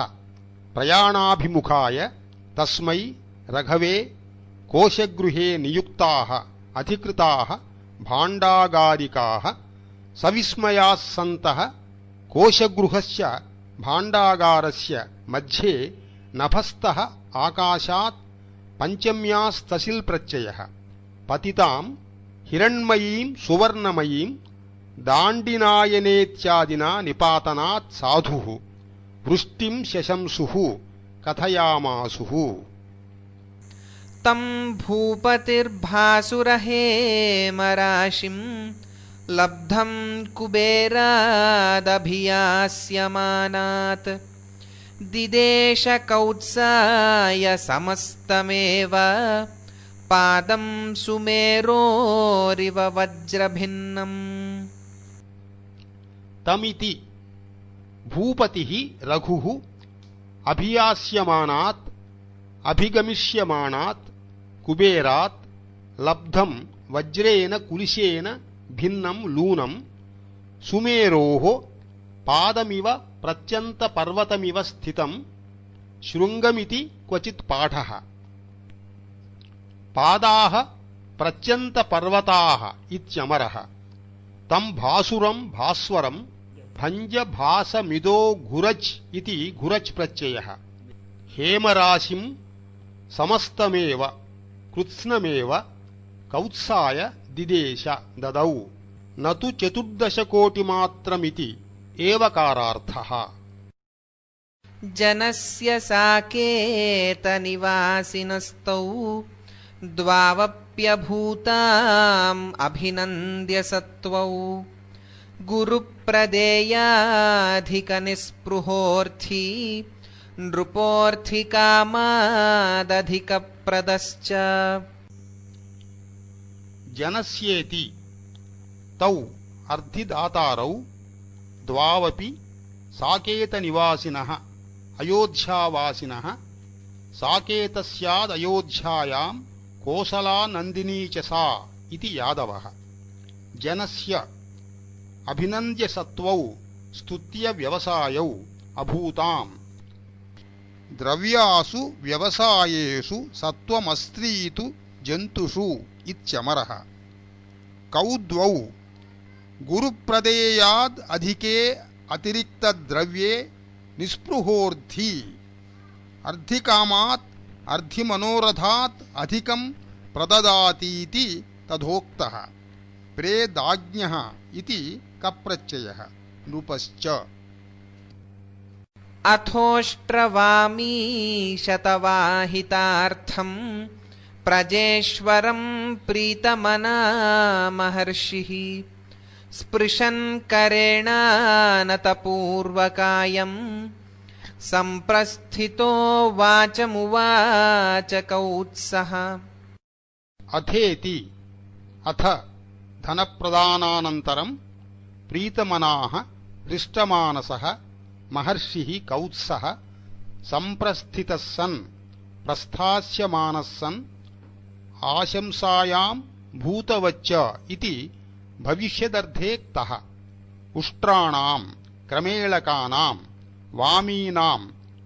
प्रयाणाभिमुखाय तस्मै रघवे कोशगृहे नियुक्ताः अधिकृताः भाण्डागारिकाः सविस्मयाः सन्तः कोशगृहस्य भाण्डागारस्य मध्ये नभस्तः आकाशात् पञ्चम्यास्तसिल् प्रत्ययः पतितां हिरण्मयीं सुवर्णमयीं दाण्डिनायनेत्यादिना निपातनात् साधुः वृष्टिं शशंसुः कथयामासुः। तं भूपतिर्भासुरहेमराशिं लब्धं कुबेरादभियास्यमानात् दिदेश कौत्साय समस्तमेव पादं सुमेरोरिव वज्रभिन्नम्। तमिति भूपतिः रघुः अभियास्यमानात् अभिगमिष्यमानात् कुबेरात् लब्धं वज्रेण कुलिशेन भिन्नं लूनं सुमेरोः पादमिव प्रत्यन्तपर्वतमिव स्थितं शृङ्गमिति क्वचित् पाठः। पादाः प्रत्यन्तपर्वताः इत्यमरः। तं भासुरं भास्वरं भञ्जभासमिदो घुरच् इति घुरच् प्रत्ययः। हेमराशिं समस्तमेव कृत्स्नमेव कौत्साय दिदेश ददौ न तु 14कोटिमात्रमिति एवकारार्थः। जनस्य साकेतनिवासिनस्तौ द्वावप्यभूताम् अभिनन्द्य सत्त्वौ गुरुप्रदेयाधिकनिस्पृहोऽर्थी नृपोऽर्थिकामादधिकप्रदश्च। जनस्येति तौ अर्थिदातारौ द्वावपि साकेतनिवासिनः अयोध्यावासिनः साकेतस्यादयोध्यायां कोसला नन्दिनी च सा इति यादवः। जनस्य अभिनन्द्य सत्त्वौ स्तुत्य व्यवसायौ अभूताम्। द्रव्यासु व्यवसायेषु सत्त्वमस्त्रीतु जन्तुषु इत्यमरः। कौ द्वौ गुरुप्रदेयाद् अधिके अतिरिक्तद्रव्ये निस्पृहोऽर्थी अर्धिकामात् अर्धिमनोरथात् अधिकं प्रददातीति तथोक्तः। प्रेदाज्ञः इति कप्रत्ययः नृपश्च। अथोष्ट्रवामी शतवाहितार्थं प्रजेश्वरं प्रीतमना महर्षिः स्पृशन् करेणानतपूर्वकायं सम्प्रस्थितो वाचमुवाच कौत्सः। अथेति अथ धनप्रदानानन्तरं प्रीतमनाः हृष्टमानसः महर्षिः कौत्सः सम्प्रस्थितः सन् प्रस्थास्यमानः सन् आशंसायां भूतवच्च इति भविष्यदर्थेक्तः। उष्ट्राणां क्रमेळकानां वामीनां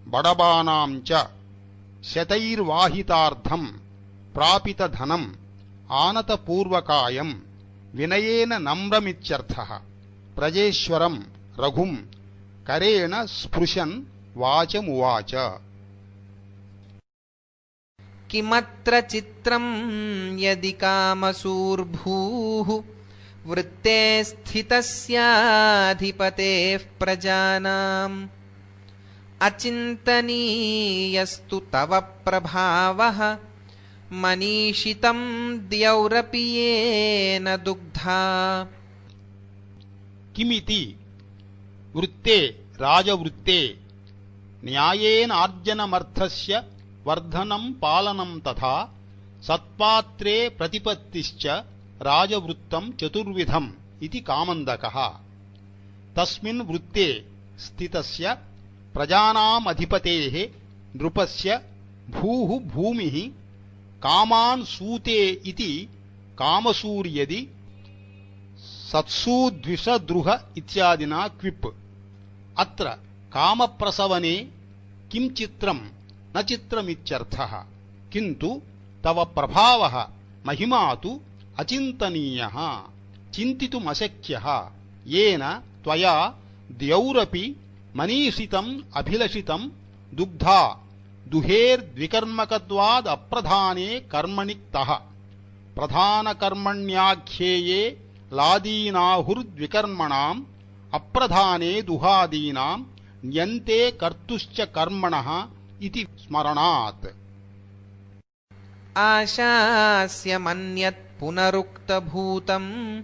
बडबानां च शतैर्वाहितार्थं प्रापितधनम् आनतपूर्वकायं विनयेन नम्रमित्यर्थः। प्रजेश्वरं रघुं करेण स्पृशन् वाचमुवाच। किमत्र चित्रं यदि कामसूर्भूः वृत्ते स्थितस्याधिपतेः प्रजानाम् अचिन्तनीयस्तु तव प्रभावः मनीषितं द्यौरपि येन दुग्धा। किमिति वृत्ते राजवृत्ते न्यायेनार्जनमर्थस्य वर्धनं पालनं तथा सत्पात्रे प्रतिपत्तिश्च राजवृत्तं चतुर्विधम् इति कामन्दकः। तस्मिन् वृत्ते स्थितस्य प्रजानामधिपतेः नृपस्य भूः भूमिः कामान् सूते इति कामसूर्यदि सत्सूद्विषद्रुह इत्यादिना क्विप्। अत्र कामप्रसवने किं चित्रं न चित्रमित्यर्थः, किन्तु तव प्रभावः महिमा तु अचिन्तनीयः, चिन्तितुमशक्यः, येन त्वया द्यौरपि मनीषितम् अभिलषितं दुग्धा दुहेर्द्विकर्मकत्वादप्रधाने कर्मणि क्तः। प्रधानकर्मण्याख्येये लादीनाहुर्द्विकर्मणाम् अप्रधाने दुहादीनाम् न्यन्ते कर्तुश्च कर्मणः इति स्मरणात्। आशास्यमन्यत् पुनरुक्तभूतम्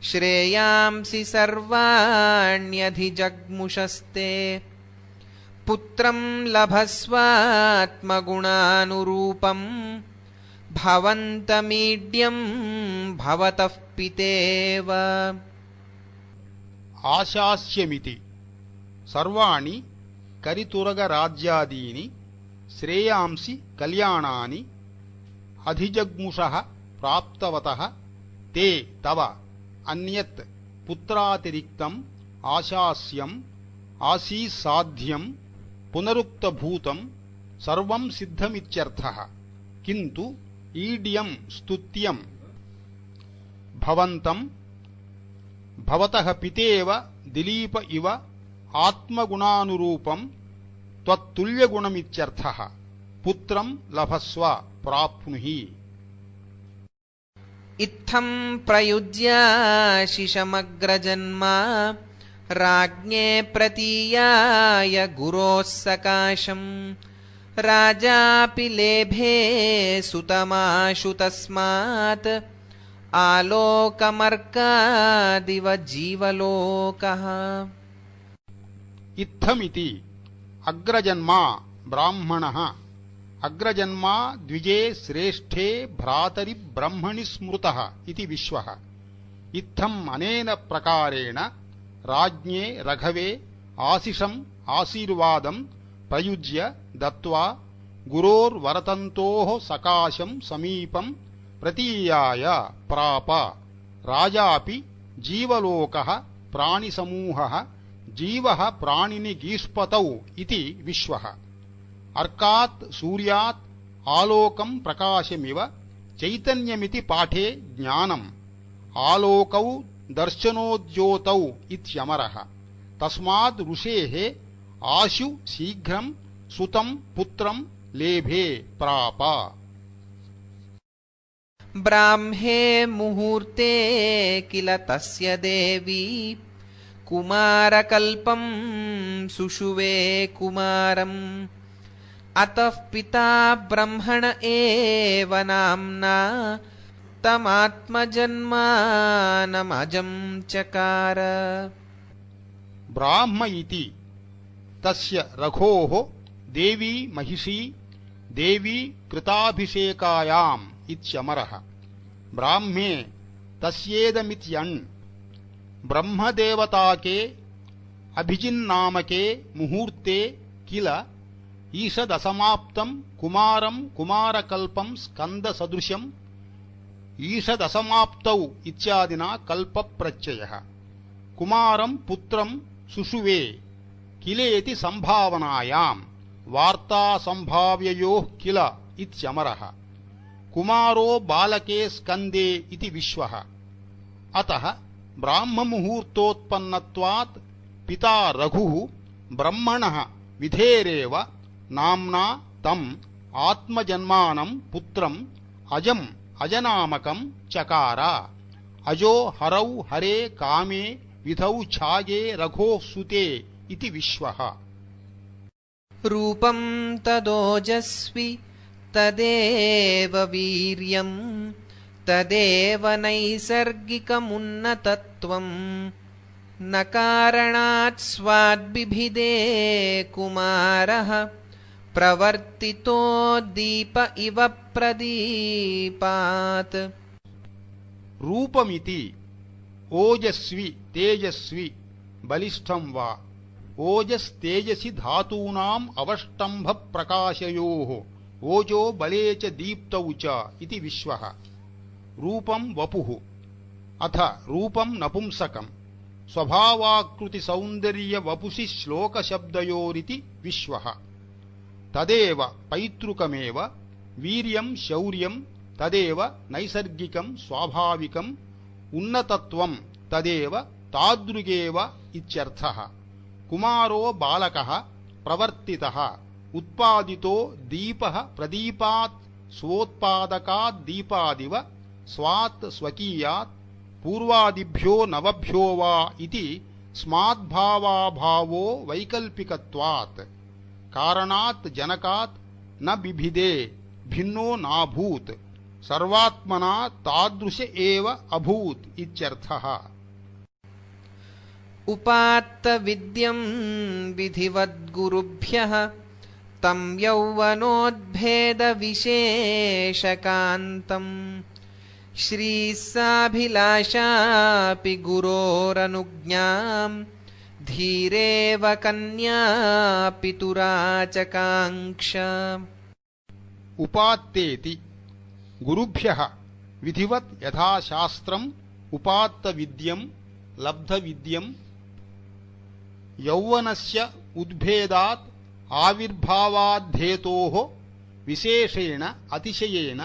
श्रेयांसि सर्वाण्यधिजग्मुषस्ते पुत्रं लभस्वात्मगुणानुरूपम् भवन्तमीड्यं भवतः पितेव। आशास्यमिति सर्वाणि करितुरगराज्यादीनि श्रेयांसि कल्याणानि अधिजग्मुषः प्राप्तवतः ते तव अन्यत् पुत्रातिरिक्तम् आशास्यम् आसीस्साध्यम् पुनरुक्तभूतम् सर्वं सिद्धमित्यर्थः, किन्तु ईड्यं स्तुत्यम् भवन्तम् भवतः पितेव दिलीप इव आत्मगुणानुरूपम् त्वत्तुल्यगुणमित्यर्थः। पुत्रं लभस्व प्राप्नुहि। इत्थं प्रयुज्याशिषमग्रजन्मा राज्ञे प्रतीयाय गुरोः सकाशम् राजापि लेभे सुतमाशु तस्मात् आलोकमर्कादिव जीवलोकः। इत्थमिति अग्रजन्मा ब्राह्मणः अग्रजन्मा द्विजे श्रेष्ठे भ्रातरि ब्रह्मणि स्मृतः इति विश्वः। इत्थम् अनेन प्रकारेण राज्ञे रघवे आशिषम् आशीर्वादम् प्रयुज्य दत्त्वा गुरोर्वरतन्तोः सकाशम् समीपम् प्रतीयाय प्राप। राजापि जीवलोकः प्राणिसमूहः जीवः प्राणिनि गीष्पतौ इति विश्वः। अर्कात् सूर्यात् आलोकं प्रकाशमिव चैतन्यमिति पाठे ज्ञानम् आलोकौ दर्शनोद्योतौ इत्यमरः। तस्माद् ऋषेः आशु शीघ्रं सुतं पुत्रं लेभे प्राप। ब्राह्मे मुहूर्ते किल तस्य देवी कुमारकल्पं सुषुवे कुमारम् अतः पिता ब्रह्मण एव नाम्ना तमात्मजन्मानमजं चकार। ब्राह्म इति तस्य रघोः देवी महिषी देवी कृताभिषेकायाम् इत्यमरः। ब्राह्मे तस्येदमित्यण्। ब्रह्मदेवताके अभिजिन्नामके मुहूर्ते किल ईषदसमाप्तम् कुमारम् कुमारकल्पम् स्कन्दसदृशम् ईषदसमाप्तौ इत्यादिना कल्पप्रत्ययः। कुमारम् पुत्रम् सुषुवे किलेति सम्भावनायाम् वार्तासम्भाव्ययोः किल इत्यमरः। कुमारो बालके स्कन्दे इति विश्वः। अतः ब्राह्ममुहूर्तोत्पन्नत्वात् पिता रघुः ब्रह्मणः विधेरेव नाम्ना तम् आत्मजन्मानं पुत्रम् अजम् अजनामकं चकार। अजो हरौ हरे कामे विधौ छाये रघोः सुते इति विश्वः। रूपं तदोजस्वि तदेव वीर्यम् तदेव नैसर्गिकमुन्नतत्वम् न कारणात् स्वाद्बिभिदे कुमारः प्रवर्तितो दीप इव प्रदीपात्। रूपमिति ओजस्वी तेजस्वी बलिष्ठं वा ओजस्तेजसि धातूनाम् अवष्टम्भप्रकाशयोः ओजो बले च दीप्तौ च इति विश्वः। रूपं वपुः अथ रूपं नपुंसकं स्वभावाकृतिसौन्दर्यवपुषि श्लोकशब्दयोरिति विश्वः। तदेव पैतृकमेव वीर्यं शौर्यं तदेव नैसर्गिकं स्वाभाविकम् उन्नतत्वं तदेव तादृगेव इत्यर्थः। कुमारो बालकः प्रवर्तितः उत्पादितो दीपः प्रदीपात् स्वोत्पादकात् दीपादिव स्वात् स्वकीयात् पूर्वादिभ्यो नवभ्यो वा इति स्माद्भावाभावो वैकल्पिकत्वात् कारणात् जनकात् न बिभिदे भिन्नो नाभूत् सर्वात्मना तादृश एव अभूत् इत्यर्थः। उपात्तविद्यं विधिवद्गुरुभ्यः तं यौवनोद्भेदविशेषकान्तम् श्रीस्साभिलाषापि गुरोरनुज्ञां धीरेव कन्या पितुराचकाङ्क्षा। उपात्तेति गुरुभ्यः विधिवत् यथाशास्त्रम् उपात्तविद्यं लब्धविद्यं यौवनस्य उद्भेदात् आविर्भावाद्धेतोः विशेषेण अतिशयेन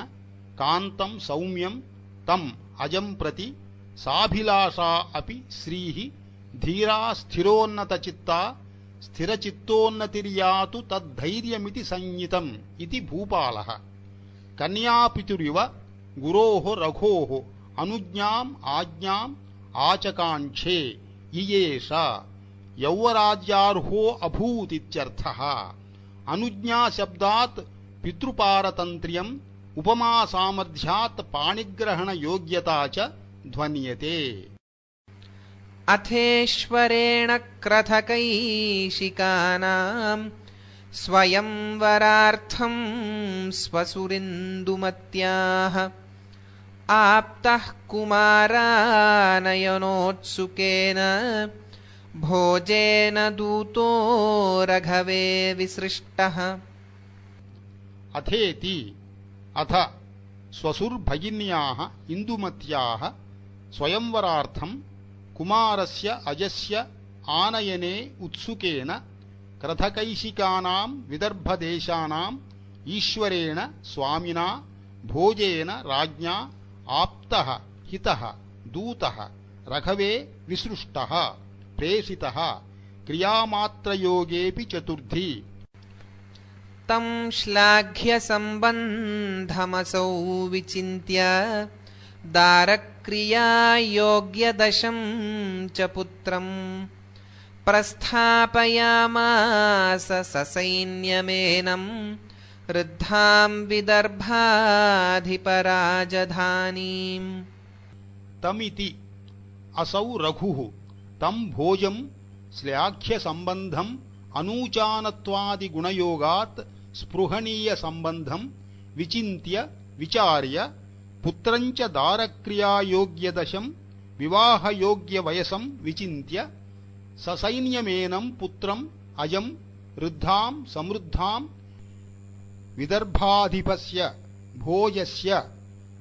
कान्तं सौम्यं तम् अजं प्रति साभिलाषा अपि श्रीः धीरा स्थिरोन्नतचित्ता स्थिरचित्तोन्नतिर्यातु तद्धैर्यमिति संज्ञितम् इति भूपालः। कन्यापितुरिव गुरोः रघोः अनुज्ञाम् आज्ञाम् आचकाङ्क्षे इयेष यौवराज्यार्हो अभूत् इत्यर्थः। अनुज्ञाशब्दात् पितृपारतन्त्र्यम् उपमासामर्थ्यात् पाणिग्रहणयोग्यता च ध्वन्यते। अथेश्वरेण क्रथकैशिकानां स्वयंवरार्थं स्वसुरिन्दुमत्याः आप्तः कुमारानयनोत्सुकेन भोजेन दूतो रघवे विसृष्टः। अथेति अथ स्वसुर्भगिन्याः इन्दुमत्याः स्वयंवरार्थं कुमारस्य अजस्य आनयने उत्सुकेन क्रथकैशिकानां विदर्भदेशानाम् ईश्वरेण स्वामिना भोजेन राज्ञा आप्तः हितः दूतः रघवे विसृष्टः प्रेषितः क्रियामात्रयोगेऽपि चतुर्थी। तं श्लाघ्य सम्बन्धमसौ विचिन्त्य दारक्रियायोग्यदशं च पुत्रं प्रस्थापयामास ससैन्यमेनं ऋद्धां विदर्भाधिपराजधानीम्। तमिति असौ रघुः तं भोजं श्लाघ्यसम्बन्धम् अनूचानत्वादिगुणयोगात् स्पृहणीयसम्बन्धं विचिन्त्य विचार्य पुत्रञ्च दारक्रियायोग्यदशं विवाहयोग्यवयसं विचिन्त्य ससैन्यमेनं पुत्रम् अजं ऋद्धां समृद्धां विदर्भाधिपस्य भोजस्य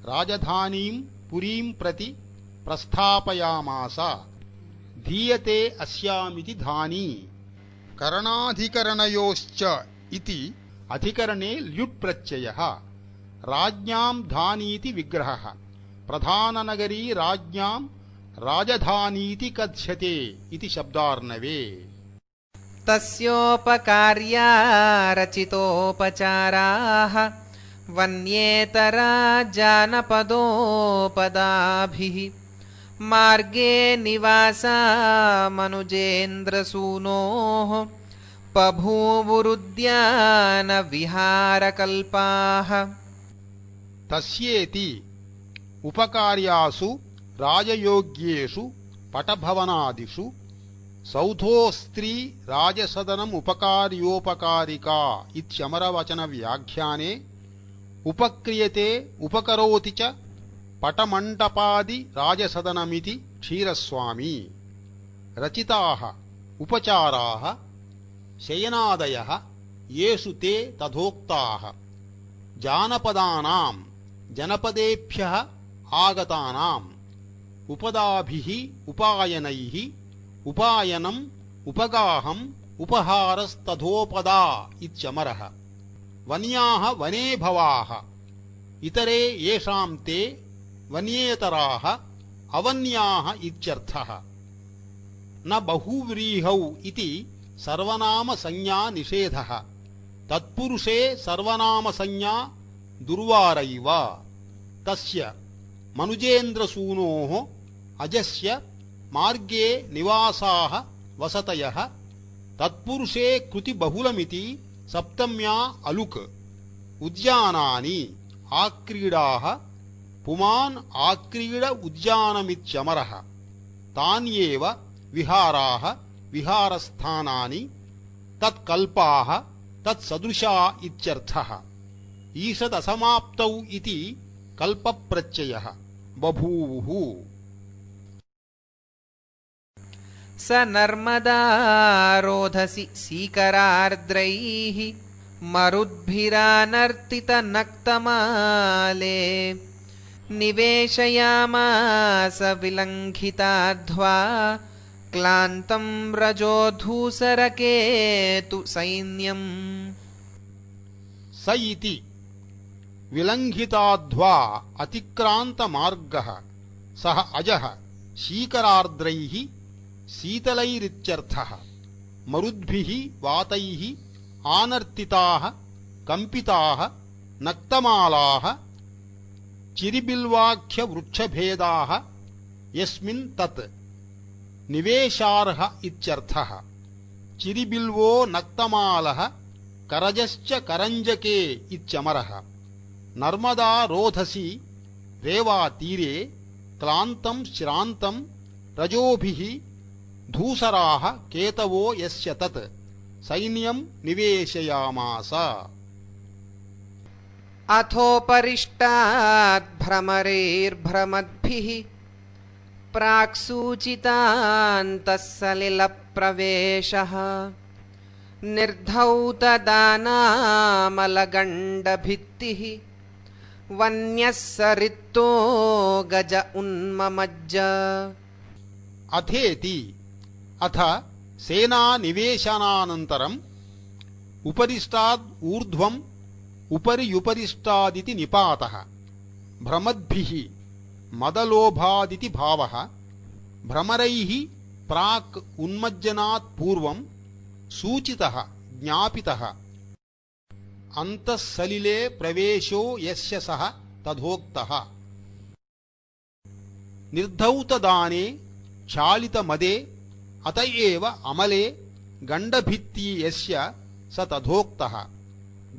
राजधानीं पुरीं प्रति प्रस्थापयामास। धीयते अस्यामिति धानी। करणाधिकरणयोश्च इति अधिकरणे ल्युट् प्रत्ययः। राज्ञां धानीति विग्रहः। प्रधाननगरी राज्ञां राजधानीति कथ्यते इति शब्दार्णवे। तस्योपकार्या रचितोपचाराः वन्येतरा जानपदोपदाभिः मार्गे निवासा मनुजेन्द्रसूनोः बभूवुरुद्यानविहारकल्पाः। तस्येति उपकार्यासु राजयोग्येषु पटभवनादिषु सौधोस्त्री राजसदनमुपकार्योपकारिका इत्यमरवचनव्याख्याने उपक्रियते उपकरोति च पटमण्डपादि राजसदनमिति क्षीरस्वामी। रचिताः उपचाराः शयनादयः येषु ते तथोक्ताः जानपदानां जनपदेभ्यः आगतानाम् उपदाभिः उपायनैः उपायनम् उपगाहम् उपहारस्तथोपदा इत्यमरः वन्याः वने भवाः इतरे येषां ते वन्येतराः अवन्याः इत्यर्थः न बहुव्रीहौ इति सर्वनामसंज्ञा निषेधः तत्पुरुषे सर्वनामसंज्ञा दुर्वारैव तस्य मनुजेन्द्रसूनोः अजस्य मार्गे निवासाः वसतयः तत्पुरुषे कृति बहुलमिति सप्तम्या अलुक् उद्यानानि आक्रीडाः पुमान् आक्रीड उद्यानमित्यमरः तान्येव विहाराः विहारस्थानानि तत्कल्पाः तत्सदृशा इत्यर्थः ईषदसमाप्तौ इति कल्पप्रत्ययः बभूवुः स नर्मदा रोधसि सीकरार्द्रैः मरुद्भिरानर्तितनक्तमाले निवेशयामास विलङ्घिताध्वा क्लान्तं रजोधूसरकेतु सैन्यम् स इति विलङ्घिताध्वा अतिक्रान्तमार्गः सः अजः शीकरार्द्रैः शीतलैरित्यर्थः मरुद्भिः वातैः आनर्तिताः कम्पिताः नक्तमालाः चिरिबिल्वाख्यवृक्षभेदाः यस्मिन् तत् निवेशार्ह इत्यर्थः चिरिबिल्वो नक्तमालः करजश्च करञ्जके इत्यमरः नर्मदा रोधसी रेवातीरे क्लान्तं श्रान्तं रजोभिः धूसराः केतवो यस्य तत् सैन्यं निवेशयामास अथोपरिष्टाद्भ्रमरैर्भ्रमद्भिः प्राक्सूचितान्तः सलिलप्रवेशः निर्धौतदानामलगण्डभित्तिः वन्यः सरित्तो गज उन्ममज्ज अथेति अथ सेनानिवेशनानन्तरम् उपरिष्टाद् ऊर्ध्वम् उपरियुपरिष्टादिति निपातः भ्रमद्भिः मदलोभादिति भावः भ्रमरैः प्राक् उन्मज्जनात् पूर्वं सूचितः ज्ञापितः अन्तःसलिले प्रवेशो यस्य सः तथोक्तः निर्धौतदाने क्षालितमदे अत एव अमले गण्डभित्ति यस्य स तथोक्तः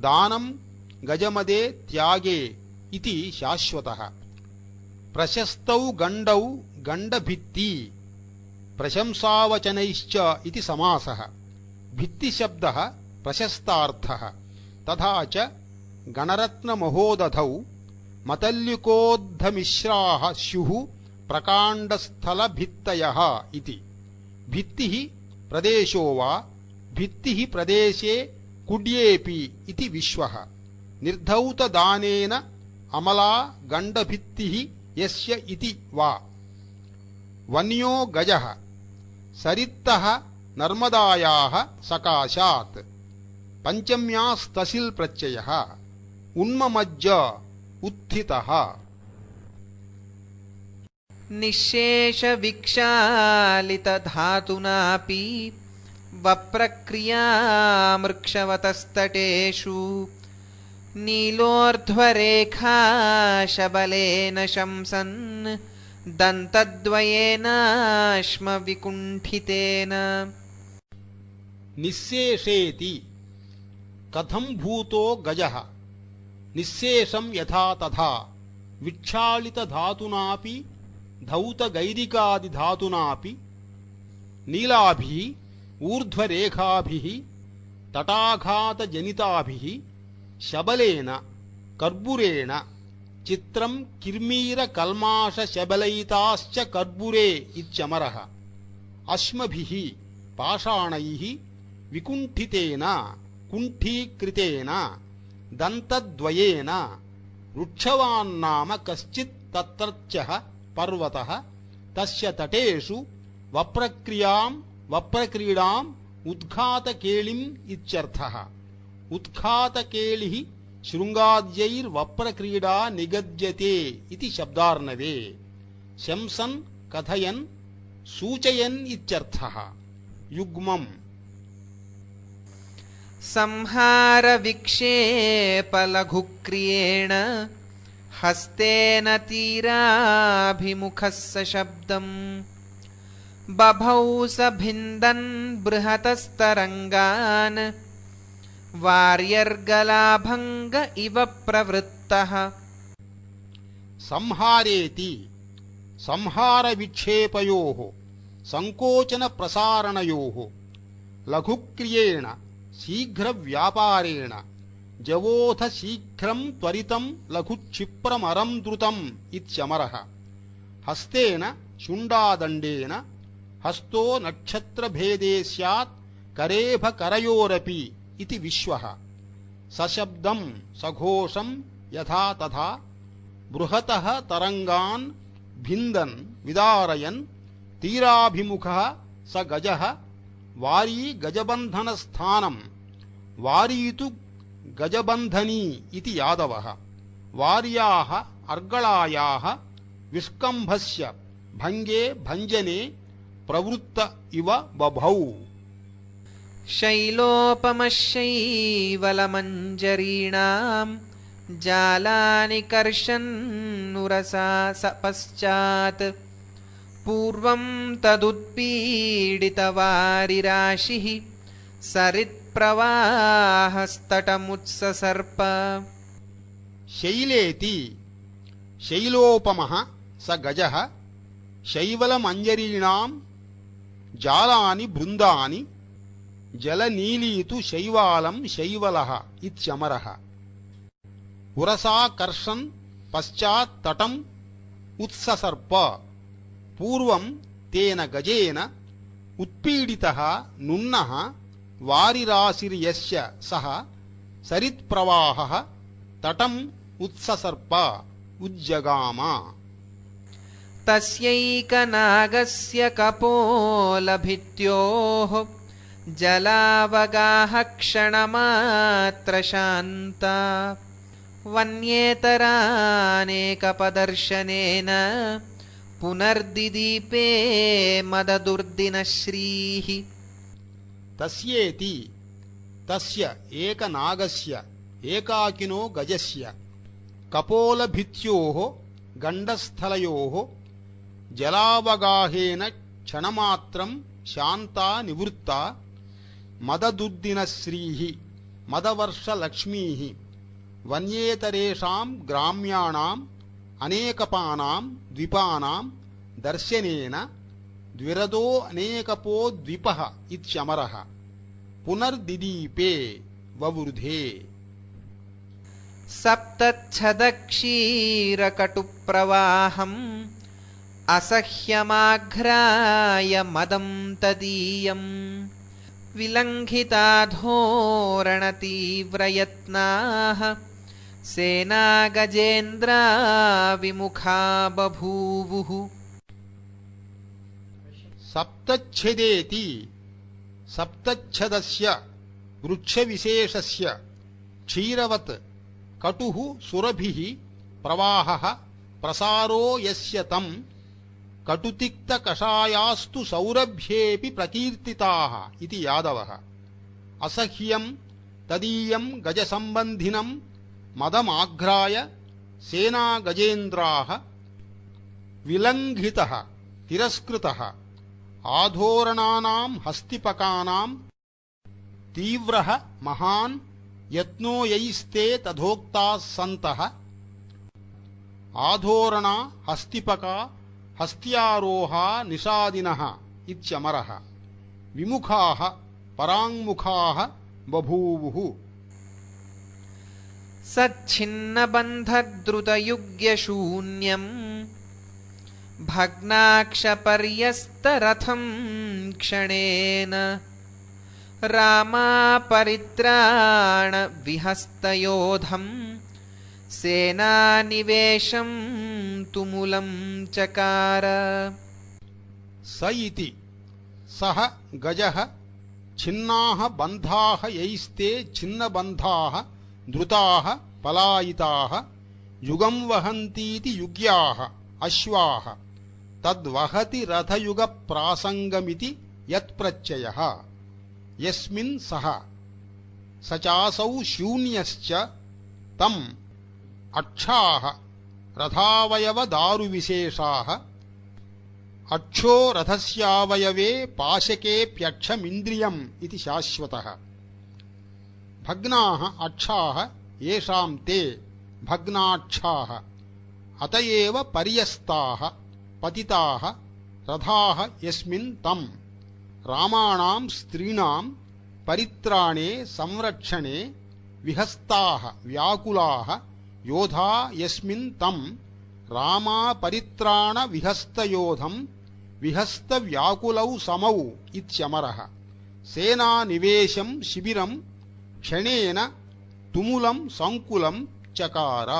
दानं गजमदे त्यागे इति शाश्वतः प्रशस्तौ गण्डौ गण्डभित्ति प्रशंसावचनैश्च इति समासः भित्तिशब्दः प्रशस्तार्थः तथा च गणरत्नमहोदधौ मतल्युकोद्धमिश्राः स्युः प्रकाण्डस्थलभित्तयः इति भित्तिः प्रदेशो वा भित्तिः प्रदेशे कुड्येऽपि इति विश्वः निर्धौतदानेन अमला गण्डभित्तिः यस्य इति वा वन्यो गजः सरित्तः नर्मदायाः सकाशात् पञ्चम्यास्तसिल् प्रत्ययः उन्ममज्ज उत्थितः निःशेषविक्षालितधातुनापि वप्रक्रियामृक्षवतस्तटेषु नीलोर्ध्वरेखाशबलेन शंसन् दन्तद्वयेनाश्मविकुण्ठितेन निःशेषेति कथं भूतो गजः निःशेषं यथा तथा विक्षालितधातुनापि धौतगैरिकादिधातुनापि नीलाभिः ऊर्ध्वरेखाभिः तटाघातजनिताभिः शबलेन कर्बुरेण चित्रं किर्मीरकल्माषशबलयिताश्च कर्बुरे इत्यमरः अश्मभिः पाषाणैः विकुण्ठितेन कुण्ठीकृतेन दन्तद्वयेन रुक्षवान्नाम कश्चित् तत्रत्यः पर्वतः तस्य तटेषु वप्रक्रीडाम् उद्घातकेलिम् इत्यर्थः। उद्घातकेलिः शृङ्गाद्यैर्वप्रक्रीडा निगद्यते इति शब्दार्णवे। शंसन् कथयन् सूचयन् इत्यर्थः। युग्मम् संहारविक्षेपलघुक्रियेण हस्तेन तीराभिमुखस्य शब्दम् बभौ स भिन्दन् बृहतस्तरङ्गान् वार्यर्गलाभङ्ग इव प्रवृत्तः। संहारेति संहारविक्षेपयोः संकोचनप्रसारणयोः लघुक्रियेण शीघ्रव्यापारेण जवोऽथ शीघ्रं त्वरितं लघुक्षिप्रमरं द्रुतम् इत्यमरः। हस्तेन शुण्डादण्डेन हस्तो नक्षत्रभेदे स्यात् करेभकरयोरपि इति विश्वः। सशब्दं सघोषं यथा तथा बृहतः तरङ्गान् भिन्दन् विदारयन् तीराभिमुखः स गजः वारी गजबन्धनस्थानं वारी तु गजबन्धनी इति यादवः। वार्याः अर्गलायाः विस्कम्भस्य भङ्गे भञ्जने प्रवृत्त इव बभौ। शैलोपमशैवलमञ्जरीणाम् जालानि कर्षन्नुरसा स पश्चात् पूर्वं तदुत्पीडितवारिराशिः सरित्प्रवाहस्तटमुत्ससर्प। शैलेति शैलोपमः स गजः शैवलमञ्जरीणां जालानि बृन्दानि जलनीली तु शैवालं शैवलः इत्यमरः। उरसा कर्षन् पश्चात् तटम् उत्ससर्प। पूर्वं तेन गजेन उत्पीडितः नुन्नः वारिराशिर्यस्य सः सरित्प्रवाहः तटम् उत्ससर्प उज्जगाम। तस्यैकनागस्य कपोलभित्योः जलावगाह क्षणमात्रशान्ता वन्येतरानेकपदर्शनेन पुनर्दिदीपे मददुर्दिनश्रीः। तस्येति तस्य एकनागस्य एकाकिनो गजस्य कपोलभित्योः गण्डस्थलयोः जलावगाहेन क्षणमात्रं शान्ता निवृत्ता मददुर्दिनश्रीः मदवर्षलक्ष्मीः वन्येतरेषां ग्राम्याणाम् अनेकपानां द्वीपानां दर्शनेन द्विरदो अनेकपो द्वीपः इत्यमरः। पुनर्दिदीपे ववृधे। सप्तच्छदक्षीरकटुप्रवाहम् असह्यमाघ्राय मदं तदीयम् विलङ्घिताधोरणतीव्रयत्नाः सेनागजेन्द्रा विमुखा बभूवुः। सप्तच्छदेति सप्तच्छदस्य वृक्षविशेषस्य क्षीरवत् कटुः सुरभिः प्रवाहः प्रसारो यस्य तं कटुतिक्तकषायास्तु सौरभ्येऽपि प्रकीर्तिताः इति यादवः। असह्यं तदीयं गजसम्बन्धिनं मदमाघ्राय सेनागजेन्द्राः विलङ्घितः तिरस्कृतः आधोरणानां हस्तिपकानां तीव्रः महान् यत्नो यैस्ते तथोक्ताः सन्तः। आधोरणा हस्तिपका हस्त्यारोहा निषादिनः इत्यमरः। विमुखाः पराङ्मुखाः बभूवुः। सच्छिन्नबन्धद्रुतयुग्यशून्यम् भग्नाक्षपर्यस्तरथं क्षणेन रामापरित्राणविहस्तयोधं सेनानिवेशं तुमुलं चकार। स इति सः गजः छिन्नाः बन्धाः यैस्ते छिन्नबन्धाः धृताः पलायिताः युगं वहन्तीति युग्याः अश्वाः तद्वहति रथयुगप्रासङ्गमिति यत्प्रत्ययः यस्मिन् सः स चासौ शून्यश्च तम् अक्षाः रथावयवदारुविशेषाः अक्षो रथस्यावयवे पाशकेऽप्यक्षमिन्द्रियम् इति शाश्वतः। भग्नाः अक्षाः येषां ते भग्नाक्षाः अत एव पर्यस्ताः पतिताः रथाः यस्मिन् तम् रामाणां स्त्रीणां परित्राणे संरक्षणे विहस्ताः व्याकुलाः योधा यस्मिन् तम् रामापरित्राणविहस्तयोधं विहस्तव्याकुलौ समौ इत्यमरः सेनानिवेशं शिबिरं क्षणेन तुमुलं संकुलं चकार।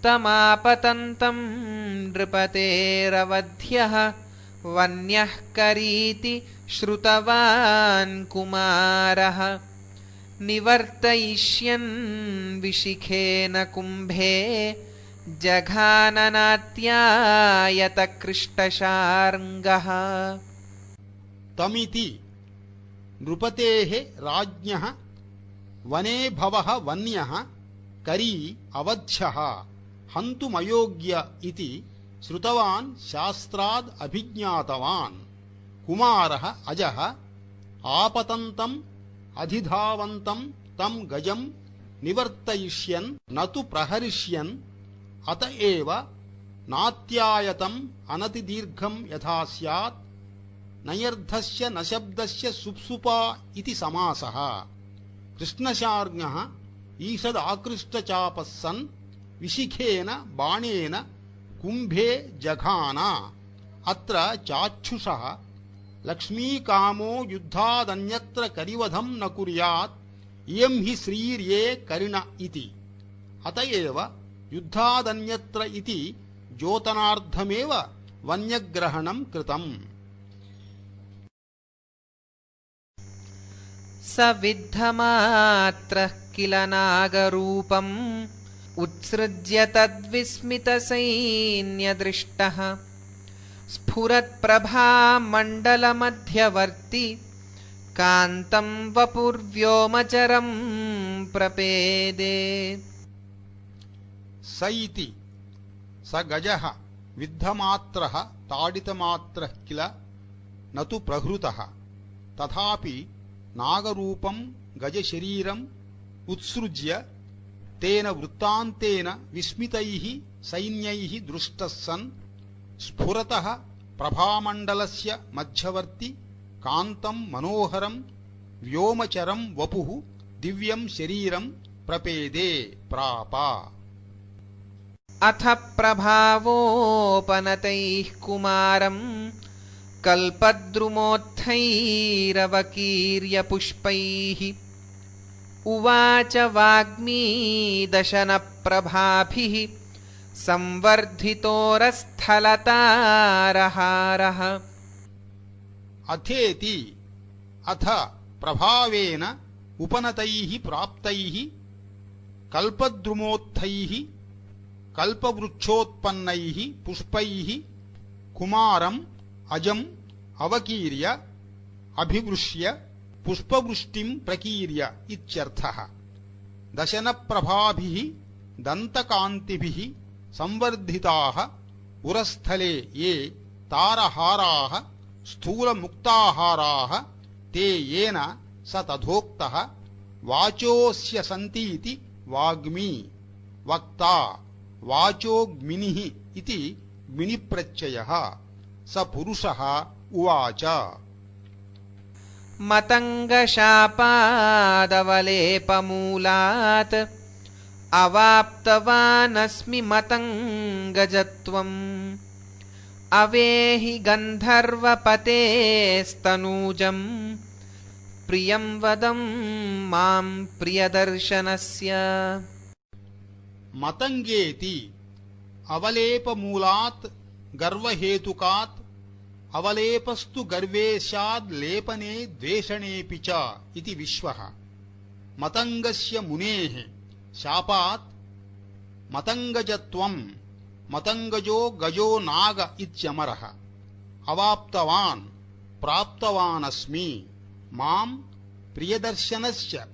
तमापतन्तं नृपतेरवध्यः वन्यः करीति श्रुतवान् कुमारः निवर्तयिष्यन् विशिखेन कुम्भे जघाननात्यायतकृष्टशार्ङ्गः। तमिति नृपतेः राज्ञः वने भवः वन्यः करी अवध्यः हन्तुमयोग्य इति श्रुतवान् शास्त्राद् अभिज्ञातवान् कुमारः अजः आपतन्तम् अधिधावन्तं तं गजं निवर्तयिष्यन् न तु प्रहरिष्यन् अत एव नात्यायतम् अनतिदीर्घं यथा स्यात् नयर्धस्य न शब्दस्य सुप्सुपा इति समासः। कृष्णशार्ङ्गः ईषदाकृष्टचापः सन् विशिखेन बाणेन कुम्भे जघान। अत्र चाक्षुषः लक्ष्मीकामो युद्धादन्यत्र करिवधं न कुर्यात् इयं हि श्रीर्ये करिण इति। अत एव युद्धादन्यत्र इति द्योतनार्थमेव वन्यग्रहणं कृतम्। स विद्धमात्रः किल नागरूपम् उत्सृज्य तद्विस्मितसैन्यदृष्टः स्फुरत्प्रभामण्डलमध्यवर्ति कान्तं वपुर्व्योमचरं प्रपेदे। स इति स गजः विद्धमात्रः ताडितमात्रः किल न तु प्रहृतः तथापि नागरूपं गजशरीरम् उत्सृज्य तेन वृत्तान्तेन विस्मितैः सैन्यैः दृष्टः सन् स्फुरतः प्रभामण्डलस्य मध्यवर्ति कान्तं मनोहरं व्योमचरं वपुः दिव्यं शरीरं प्रपेदे प्राप। अथ प्रभावोपनतैः कुमारं कल्पद्रुमोत्थैरवकीर्य पुष्पैः उवाच वाग्मी दशनप्रभाभिः संवर्धितोरस्थलतारहारः। अथेति अथ प्रभावेन उपनतैः प्राप्तैः कल्पद्रुमोत्थैः कल्पवृक्षोत्पन्नैः पुष्पैः कुमारम् अजम् अवकीर्य अभिवृष्य पुष्पवृष्टिं प्रकीर्य इत्यर्थः। दशनप्रभाभिः दन्तकान्तिभिः संवर्धिताः उरस्थले ये तारहाराः स्थूलमुक्ताहाराः ते येन स तथोक्तः वाचोऽस्य सन्तीति वाग्मी वक्ता वाचोऽग्मिनिः इति ग्मिनिप्रत्ययः। स पुरुषः उवाच मतङ्गशापादवलेपमूलात् अवाप्तवानस्मि मतङ्गजत्वम् अवेहि गन्धर्वपतेस्तनूजम् प्रियं वदं मां प्रियदर्शनस्य। मतंगेति अवलेपमूलात् गर्वहेतुकात् अवलेपस्तु गर्वेशाद् लेपने द्वेषणेऽपि च इति विश्वः। मतंगस्य मुनेः शापात् मतंगजत्वं मतंगजो गजो नाग इत्यमरः। अवाप्तवान् प्राप्तवानस्मि मां प्रियदर्शनस्य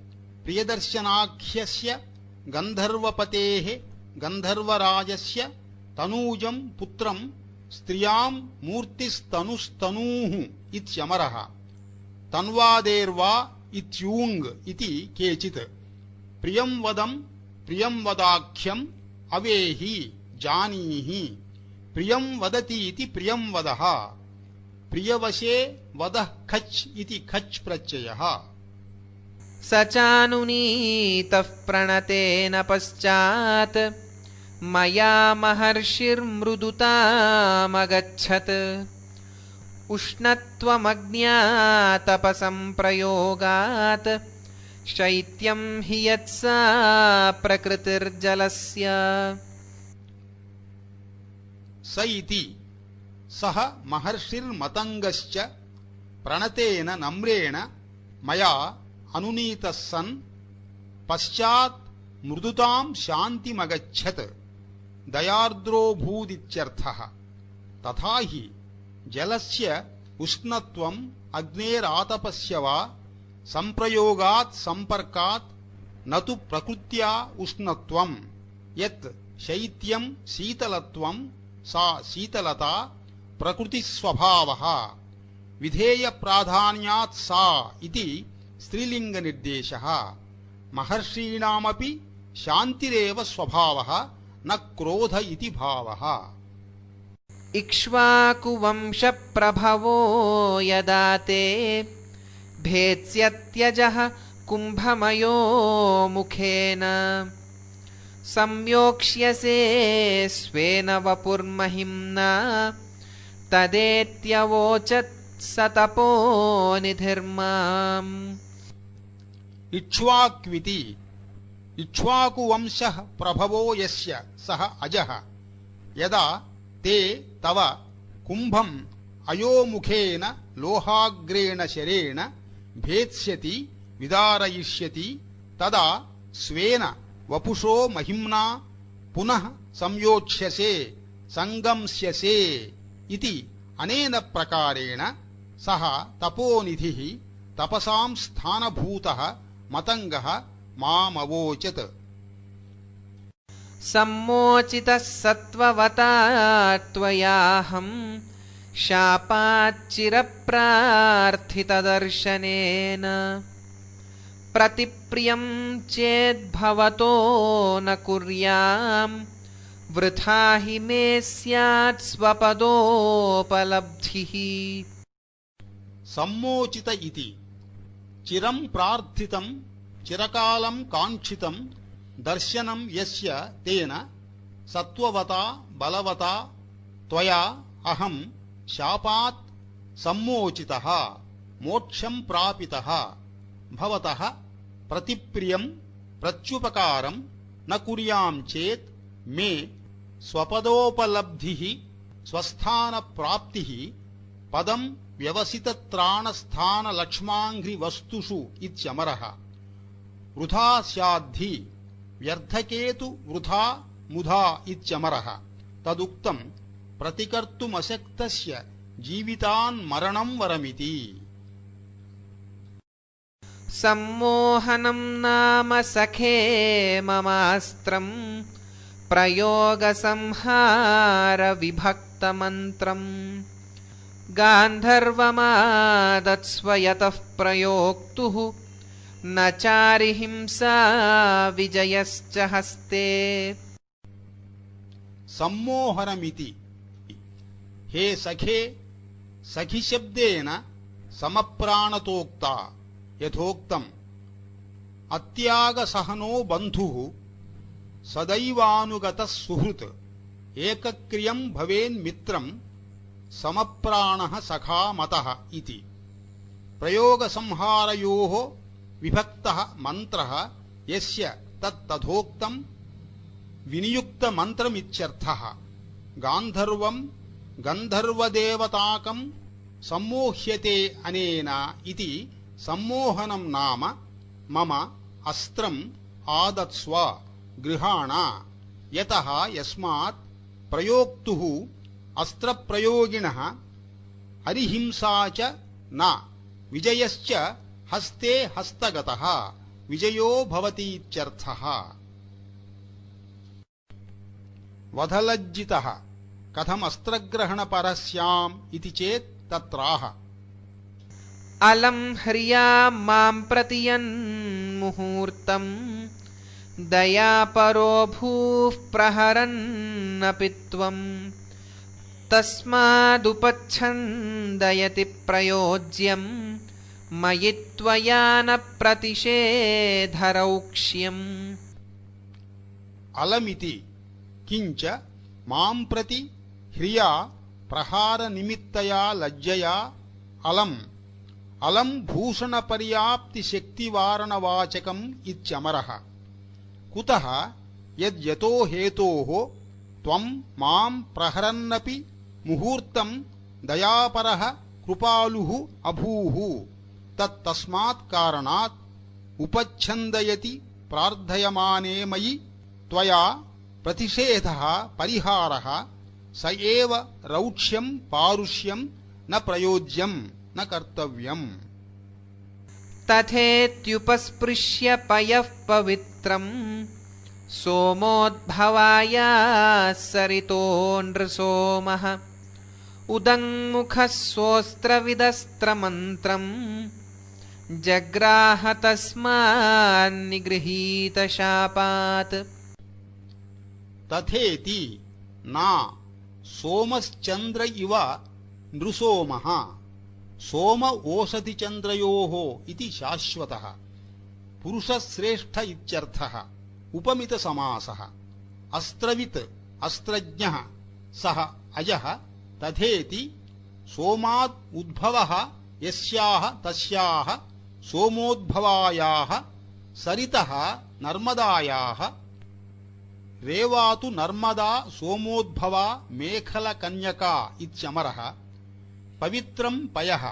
प्रियदर्शनाख्यस्य गन्धर्वपतेः गन्धर्वराजस्य तनूजं पुत्रं स्त्रियां मूर्तिस्तनुस्तनूः इत्यमरः। तन्वादेर्वा इत्यूङ् इति केचित्। प्रियं वदं प्रियं वदाख्यम् अवेहि जानीहि प्रियं वदति इति प्रियं वदः। प्रियवशे वदः खच् इति खच् प्रत्ययः। स चानुनीतः प्रणतेन पश्चात् मया महर्षिर्मृदुतामगच्छत्। उष्णत्वमज्ञातपसंप्रयोगात् शैत्यं हि यत्सा प्रकृतिर्जलस्य। स इति सः महर्षिर्मतंगश्च प्रणतेन नम्रेण मया अनुनीतः सन् पश्चात् मृदुतां शान्तिमगच्छत्। दयार्द्रोऽभूदित्यर्थः। तथा हि जलस्य उष्णत्वम् अग्नेरातपस्य वा संप्रयोगात् संपर्कात् न तु प्रकृत्या उष्णत्वम्। यत् शैत्यं शीतलत्वं सा शीतलता प्रकृतिस्वभावः। विधेयप्राधान्यात् सा इति स्त्रीलिङ्गनिर्देशः। महर्षीणामपि शान्तिरेव स्वभावः न क्रोध इति भावः। इक्ष्वाकुवंशप्रभवो यदा ते भेत्स्यत्यजः कुम्भमयो मुखेन संयोक्ष्यसे स्वेन वपुर्महिम्ना तदेत्यवोचत् स तपोनिधिर्माम्। इक्ष्वाक्विति इक्ष्वाकुवंशः प्रभवो यस्य सः अजः यदा ते तव कुम्भम् अयोमुखेन लोहाग्रेण शरेण भेत्स्यति विदारयिष्यति तदा स्वेन वपुषो महिम्ना पुनः संयोक्ष्यसे संगम्स्यसे इति अनेन प्रकारेण सः तपोनिधिः तपसां स्थानभूतः मतंगः मामवोचत्। सम्मोचितः सत्त्ववता त्वयाहं शापाच्चिरप्रार्थितदर्शनेन प्रतिप्रियं चेद्भवतो न कुर्यां वृथा हि मे स्यात् स्वपदोपलब्धिः। सम्मोचित इति चिरं प्रार्थितं चिरकालं काङ्क्षितं दर्शनं यस्य तेन सत्त्ववता बलवता त्वया अहं शापात् सम्मोचितः मोक्षं प्रापितः भवतः प्रतिप्रियं प्रत्युपकारं न कुर्यां चेत् मे स्वपदोपलब्धिः स्वस्थानप्राप्तिः पदं व्यवसितत्राणस्थानलक्ष्माङ्घ्रिवस्तुषु इत्यमरः। वृथा स्याद्धि व्यर्थकेतु वृथा मुधा इत्यमरः। तदुक्तं प्रतिकर्तुमशक्तस्य जीवितान्मरणं वरमिति। सम्मोहनं नाम सखे ममास्त्रं प्रयोगसंहारविभक्तमन्त्रम् गान्धर्वमादत्स्व यतः प्रयोक्तुः न चारिहिंसा विजयश्च हस्ते। सम्मोहनमिति हे सखे सखिशब्देन समप्राणतोक्ता यथोक्तम् अत्यागसहनो बन्धुः सदैवानुगतः सुहृत् एकक्रियं भवेन्मित्रं समप्राणः सखा मतः इति प्रयोगसंहारयोः विभक्तः मन्त्रः यस्य तत्तथोक्तं विनियुक्तमन्त्रमित्यर्थः। गान्धर्वं गन्धर्वदेवताकं सम्मोह्यते अनेन इति सम्मोहनं नाम मम अस्त्रम् आदत्स्व गृहाण यतः यस्मात् प्रयोक्तुः अस्त्रप्रयोगिणः अरिहिंसा च न विजयश्च हस्ते हस्तगतः विजयो भवतीत्यर्थः। वधलज्जितः कथमस्त्रग्रहणपरः स्याम् इति चेत् तत्राह। अलं ह्रिया मां प्रतियन्मुहूर्तं दयापरो भूः प्रहरन्नपि त्वं तस्मादुपच्छन्दयति प्रयोज्यं मयि त्वया न प्रतिषेधरौक्ष्यम्। अलमिति किंच मां प्रति ह्रिया प्रहारनिमित्तया लज्जया अलं भूषणपर्याप्तिशक्तिवारणवाचकम् इत्यमरः। कुतः यद्यतो हेतोः त्वं मां प्रहरन्नपि मुहूर्तं दयापरः कृपालुः अभूः तत्तस्मात् कारणात् उपच्छन्दयति प्रार्थयमाने मयि त्वया प्रतिषेधः परिहारः स एव रौक्ष्यं पारुष्यं न प्रयोज्यं न कर्तव्यम्। तथेत्युपस्पृश्य पयः पवित्रं सोमोद्भवाय सरितो नृसोमः उदङ्मुखः स्वोस्त्रविदस्त्रमन्त्रं जग्राह तस्मान्निगृहीतशापात्। तथेति ना सोमश्चन्द्र इव नृसोमः सोम ओषधिचन्द्रयोः इति शाश्वतः पुरुषश्रेष्ठ इत्यर्थः। उपमितसमासः। अस्त्रवित् अस्त्रज्ञः सः अयः तथेति सोमात् उद्भवः यस्याः तस्याः सोमोद्भवायाः सरितः नर्मदायाः रेवातु नर्मदा सोमोद्भवा मेखलकन्यका इत्यमरः। पवित्रं पयः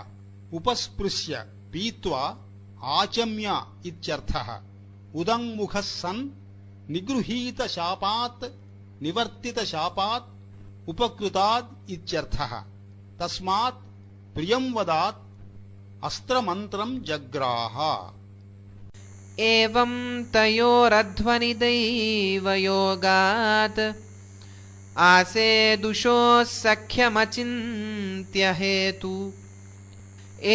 उपस्पृश्य पीत्वा आचम्य इत्यर्थः। उदङ्मुखः सन् निगृहीतशापात् निवर्तितशापात् उपकृतात् इत्यर्थः। तस्मात् प्रियं वदात् अस्त्रमन्त्रं जग्राह। एवं तयोरध्वनिदैवयोगात् आसेदुषोः सख्यमचिन्त्य हेतु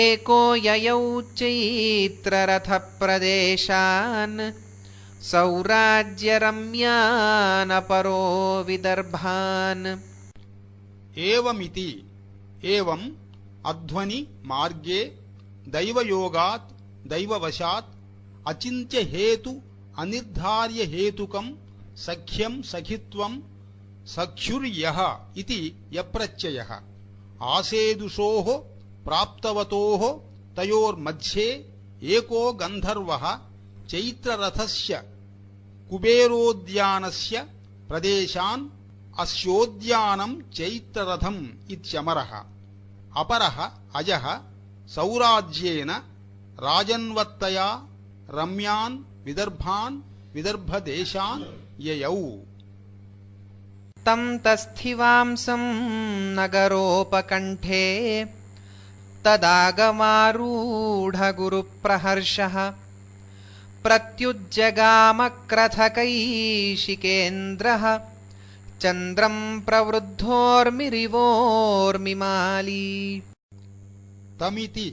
एको ययौ चैत्ररथप्रदेशान् सौराज्यरम्यान् अपरो विदर्भान्। एवमिति एवं अध्वनि मार्गे दैवयोगात् दैववशात् अचिन्त्य हेतु अनिर्धार्य हेतुकं सख्यं सखित्वं सख्युर्यः इति यप्रत्ययः आसेदुषोः प्राप्तवतोः तयोर्मध्ये एको गन्धर्वः चैत्ररथस्य कुबेरोद्यानस्य प्रदेशान् अस्योद्यानं चैत्ररथम् इत्यमरः। अपरः अजः सौराज्येन राजन्वत्तया रम्यान् विदर्भान् विदर्भदेशान् ययौ। तं तस्थिवांसं नगरोपकण्ठे तदागमारूढगुरुप्रहर्षः प्रत्युज्जगामक्रथकैशिकेन्द्रः चन्द्रं प्रवृद्धोर्मिरिवोर्मिमाली। तमिति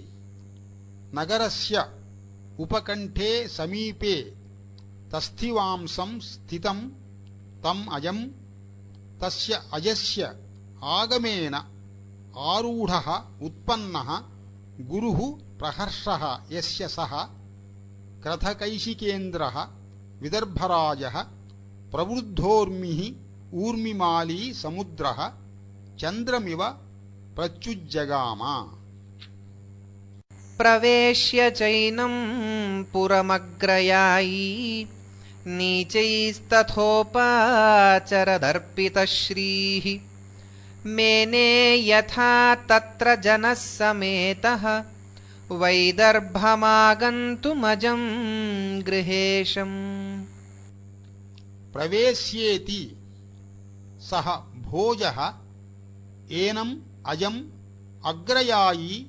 नगरस्य उपकण्ठे समीपे तस्थिवांसं स्थितं तम् अयं तस्य अयस्य आगमेन आरूढः उत्पन्नः गुरुः प्रहर्षः यस्य सः क्रथकैशिकेन्द्रः विदर्भराजः प्रवृद्धोर्मिः ऊर्मिमाली समुद्रः चन्द्रमिव प्रत्युज्जगाम। प्रवेश्य चैनं पुरमग्रयायी नीचैस्तथोपाचरदर्पितश्रीः मेने यथा तत्र जनः समेतः वैदर्भमागन्तुमजं गृहेशम्। प्रवेश्येति सः भोजः एनम् अजम् अग्रयायी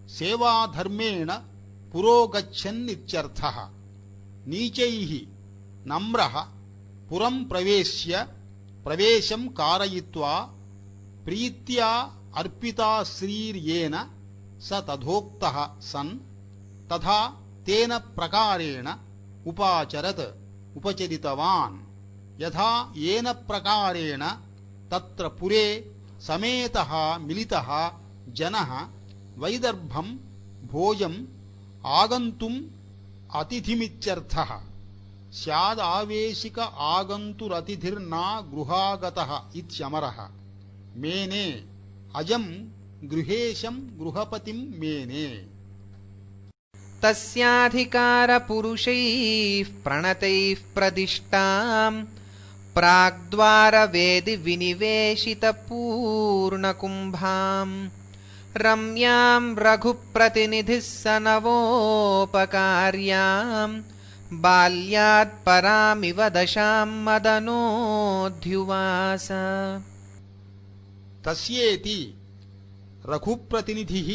सेवाधर्मेण पुरोगच्छन्नित्यर्थः। नीचैः नम्रः पुरं प्रवेश्य प्रवेशं कारयित्वा प्रीत्या अर्पिता श्रीर्येन स तथोक्तः सन् तथा तेन प्रकारेण उपाचरत् उपचरितवान्। यथा येन प्रकारेण तत्र पुरे समेतः मिलितः जनः वैदर्भं भोजम् आगन्तुम् अतिथिमित्यर्थः। स्यादावेशिक आगन्तुरतिथिर्ना गृहागतः इत्यमरः। मेने अजं गृहेशं गृहपतिं मेने। तस्याधिकारपुरुषैः प्रणतैः प्रदिष्टां प्राग्द्वारवेदि विनिवेशितपूर्णकुम्भां रम्यां रघुप्रतिनिधिः स नवोपकार्यां बाल्यात्परामिव दशां मदनोऽध्युवास। तस्येति रघुप्रतिनिधिः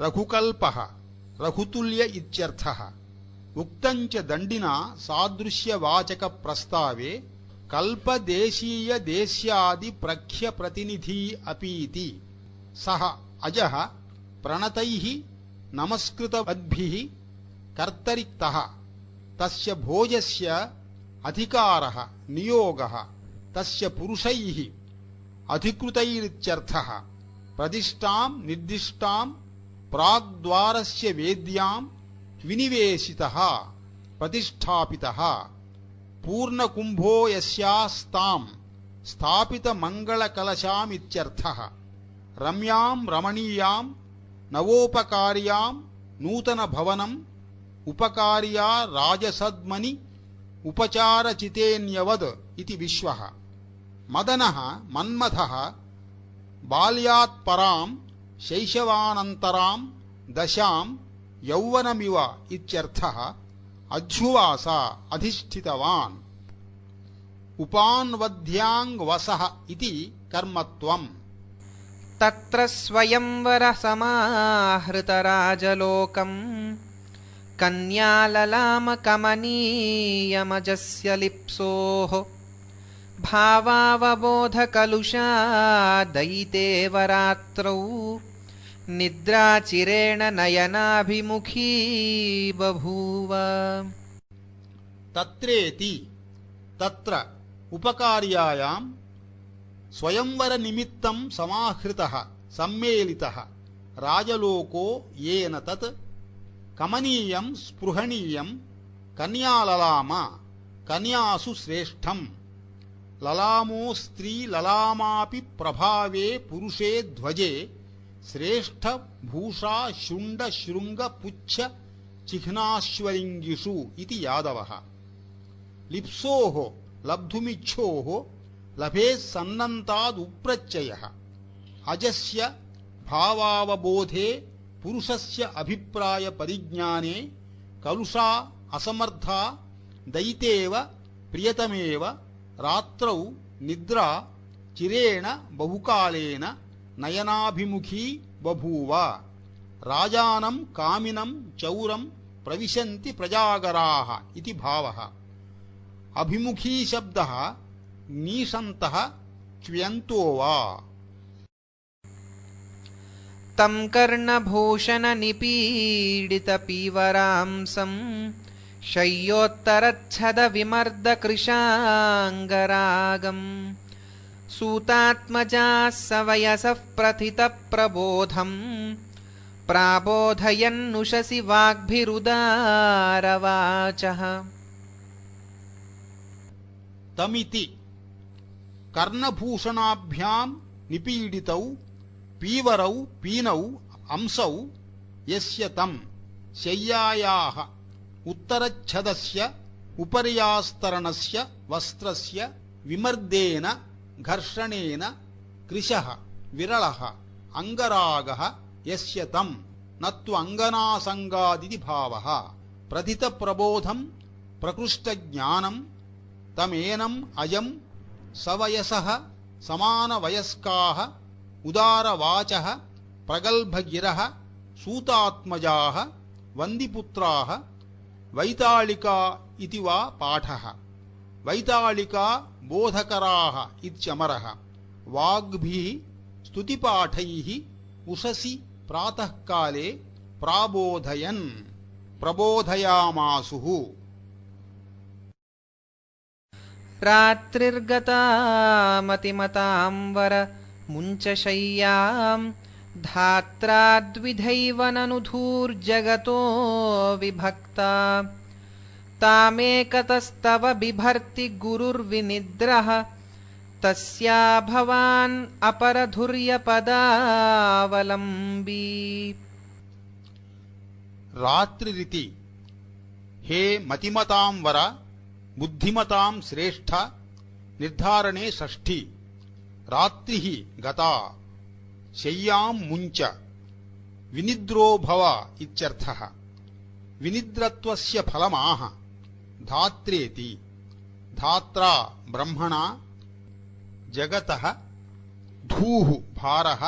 रघुकल्पः रघुतुल्य इत्यर्थः। उक्तञ्च दण्डिना सादृश्यवाचकप्रस्तावे कल्पदेशीयदेश्यादिप्रख्यप्रतिनिधी अपीति। सः अजः प्रणतैः नमस्कृतवद्भिः कर्तरिक्तः। तस्य भोजस्य अधिकारः नियोगः तस्य पुरुषैः अधिकृतैरित्यर्थः। प्रतिष्ठां निर्दिष्टां प्राग्द्वारस्य वेद्यां विनिवेशितः प्रतिष्ठापितः। पूर्णकुम्भो यस्यास्तां स्थापितमङ्गलकलशामित्यर्थः। रम्यां रमणीयां नवोपकार्यां नूतनभवनम् उपकार्या राजसद्मनि उपचारचितेन्यवद् इति विश्वः। मदनः मन्मथः बाल्यात्परां शैशवानन्तरां दशां यौवनमिव इत्यर्थः। अध्युवास अधिष्ठितवान्। उपान्वध्याङ्वसः इति कर्मत्वम्। तत्र स्वयंवरसमाहृतराजलोकम् कन्याललामकमनीयमजस्य लिप्सोः भावावबोधकलुषादयितेव रात्रौ निद्राचिरेण नयनाभिमुखी बभूव। तत्रेति तत्र उपकार्यायां स्वयंवरनिमित्तं समाहृतः सम्मेलितः राजलोको येन तत् कमनीयं स्पृहणीयं कन्याललाम कन्यासु श्रेष्ठम्। ललामो स्त्री ललामापि प्रभावे पुरुषे ध्वजे श्रेष्ठ भूषा शुण्ड शृंग पुच्छ चिह्नाश्वलिंगिषु इति यादवः। लिप्सोः लब्धुमिच्छोः लभेः सन्नन्तादुप्रत्ययः। अजस्य भावावबोधे पुरुषस्य अभिप्राय परिज्ञाने कलुषा असमर्था दयितेव प्रियतमेव रात्रौ निद्रा चिरेण बहुकालेन नयनाभिमुखी बभूव। राजानं कामिनं चौरं प्रविशन्ति प्रजागराः इति भावः। अभिमुखी शब्दः नीशन्तः च्व्यन्तो वा। तं कर्णभूषणनिपीडितपीवरांसं शय्योत्तरच्छदविमर्दकृशाङ्गरागम् सूतात्मजाः सवयसः प्रथितप्रबोधम् प्राबोधयन्नुषसि वाग्भिरुदारवाचः। तमिति कर्णभूषणाभ्यां निपीडितौ पीवरौ पीनौ अंसौ यस्य तं शय्यायाः उत्तरच्छदस्य उपर्यास्तरणस्य वस्त्रस्य विमर्देन घर्षणेन कृशः विरलः अंगरागः यस्य तं न त्वंगनासंगादिति भावः प्रथितप्रबोधं प्रकृष्टज्ञानं तमेनम् अयं सवयसः समानवयस्काः उदारवाचः प्रगल्भगिरः सूतात्मजाः वन्दिपुत्राः वैताళिका इति वा पाठः वैताళिका बोधकराः इत्यमरः वाग्भिः स्तुतिपाठैः उषसि प्रातःकाले प्राबोधयन् प्रबोधयामासुः। रात्रिर्गता मतिमतांवर मुञ्चशय्यां धात्राद्विधैव ननुधूर्जगतो विभक्ता तामेकतस्तव बिभर्ति गुरुर्विनिद्रः तस्या भवान् अपरधुर्यपदावलम्बी। रात्रिरिति हे मतिमतां वर बुद्धिमतां श्रेष्ठ निर्धारणे षष्ठी। रात्रिः गता शय्यां मुञ्च विनिद्रो भव इत्यर्थः। विनिद्रत्वस्य फलमाह धात्रेति धात्रा ब्रह्मणा जगतः धूः भारः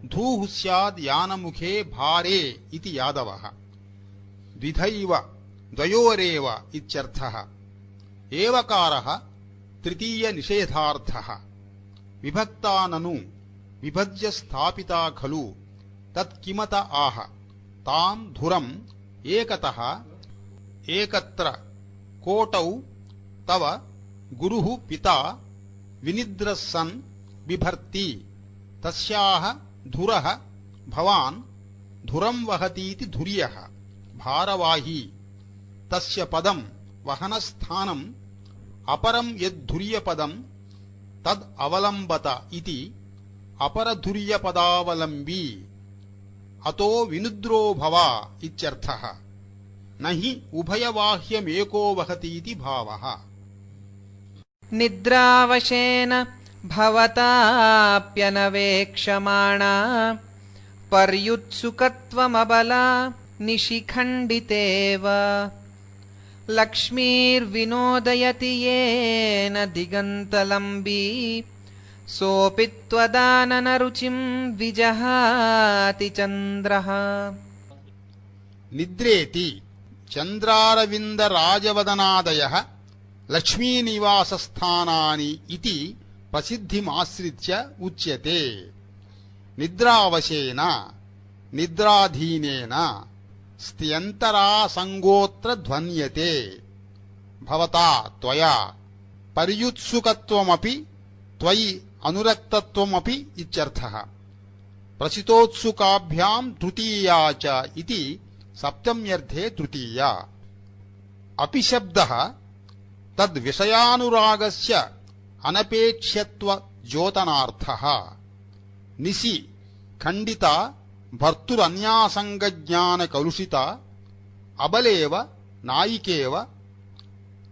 धूः स्याद् यानमुखे भारे इति यादवः। द्विधैव द्वयोरेव इत्यर्थः। एवकारः तृतीय निषेधार्थः। विभक्ता ननु विभज्य स्थापिता खलु तत्किमत आह तां धुरम् एकतः एकत्र कोटौ तव गुरुः पिता विनिद्रः सन् बिभर्ति तस्याः धुरः भवान् धुरं वहतीति धुर्यः भारवाही तस्य पदं वहनस्थानम् अपरं यद्धुर्यपदं तद् अवलम्बत इति अपरधुर्यपदावलम्बी अतो विनिद्रो भव इत्यर्थः। न हि उभयवाह्यमेको वहतीति भावः। निद्रावशेन भवताप्यनवेक्षमाणा पर्युत्सुकत्वमबला निशिखण्डितेव लक्ष्मीर्विनोदयति येन दिगन्तलम्बी सोऽपि त्वदाननरुचिं विजहाति चन्द्रः। निद्रेति चन्द्रारविन्दराजवदनादयः लक्ष्मीनिवासस्थानानि इति प्रसिद्धिमाश्रित्य उच्यते। निद्रावशेन निद्राधीनेन स्त्यन्तरासङ्गोऽत्र ध्वन्यते भवता त्वया पर्युत्सुकत्वमपि त्वयि अनुरक्तत्वमपि इत्यर्थः। प्रसितोत्सुकाभ्यां तृतीया च इति सप्तम्यर्थे तृतीया। अपि शब्दः तद्विषयानुरागस्य अनपेक्ष्यत्वद्योतनार्थः। निशि खण्डिता भर्तुरन्यासङ्गज्ञानकलुषिता अबलेव नायिकेव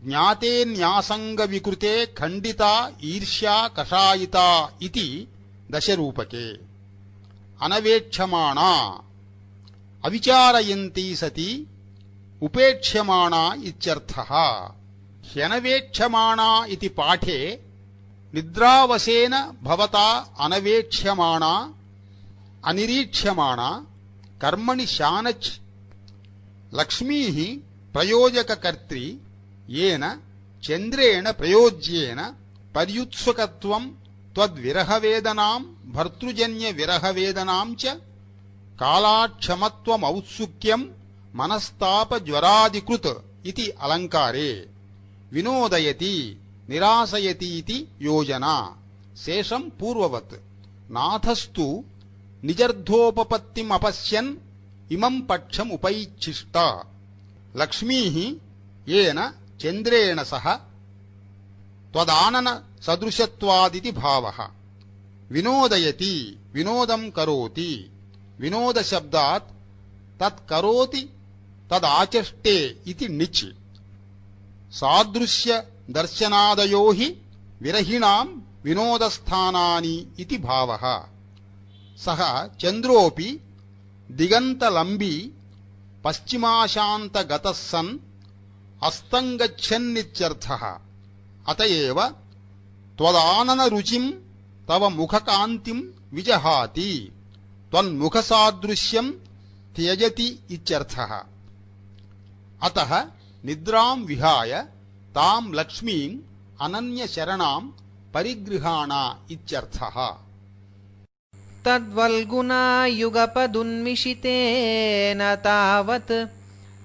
ज्ञातेन्यासङ्गविकृते खण्डिता ईर्ष्या कषायिता इति दशरूपके। अनवेक्षमाणा अविचारयन्ती सती उपेक्ष्यमाणा इत्यर्थः। ह्यनवेक्ष्यमाणा इति पाठे निद्रावशेन भवता अनवेक्ष्यमाणा अनिरीक्ष्यमाणा कर्मणि शानच् लक्ष्मीः प्रयोजककर्त्री येन चन्द्रेण प्रयोज्येन पर्युत्सुकत्वं त्वद्विरहवेदनां भर्तृजन्यविरहवेदनां च कालाक्षमत्वमौत्सुक्यं मनस्तापज्वरादिकृत् इति अलङ्कारे विनोदयति निरासयति इति योजना। शेषं पूर्ववत्। नाथस्तु निजर्धोपपत्तिमपश्यन् इमं पक्षमुपैच्छिष्ट। लक्ष्मीः येन चन्द्रेण सह त्वदानन सदृशत्वादिति भावः। विनोदयति विनोदं करोति विनोदशब्दात् तत् करोति तदाचष्टे इति निच् सादृश्य दर्शनादयो हि विरहिणां विनोदस्थानानि इति भावः। सः चन्द्रोऽपि दिगन्तलम्बी पश्चिमाशान्तगतः सन् अस्तं गच्छन्नित्यर्थः। अत एव त्वदाननरुचिं तव मुखकान्तिं विजहाति त्वन्मुखसादृश्यं त्यजति इत्यर्थः। अतः निद्रां विहाय तां लक्ष्मीम् अनन्यशरणां परिगृहाण इत्यर्थः। तद्वल्गुना युगपदुन्मिषितेन तावत्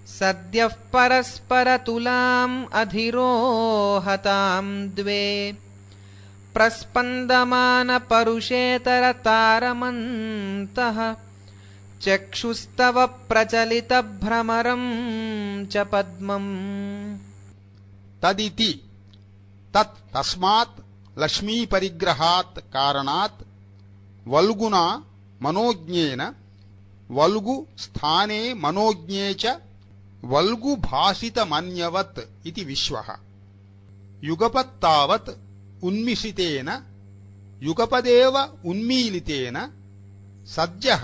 सद्यः परस्परतुलाम् अधिरोहताम् द्वे प्रस्पन्दमानपरुषेतरतारमन्तः चक्षुस्तव प्रचलितभ्रमरं च पद्मम्। तदिति तत् तस्मात् लक्ष्मीपरिग्रहात् कारणात् वल्गुना मनोज्ञेन वल्गु स्थाने मनोज्ञे च वल्गुभाषितमन्यवत् इति विश्वः। युगपत्तावत् उन्मिषितेन युगपदेव उन्मीलितेन सद्यः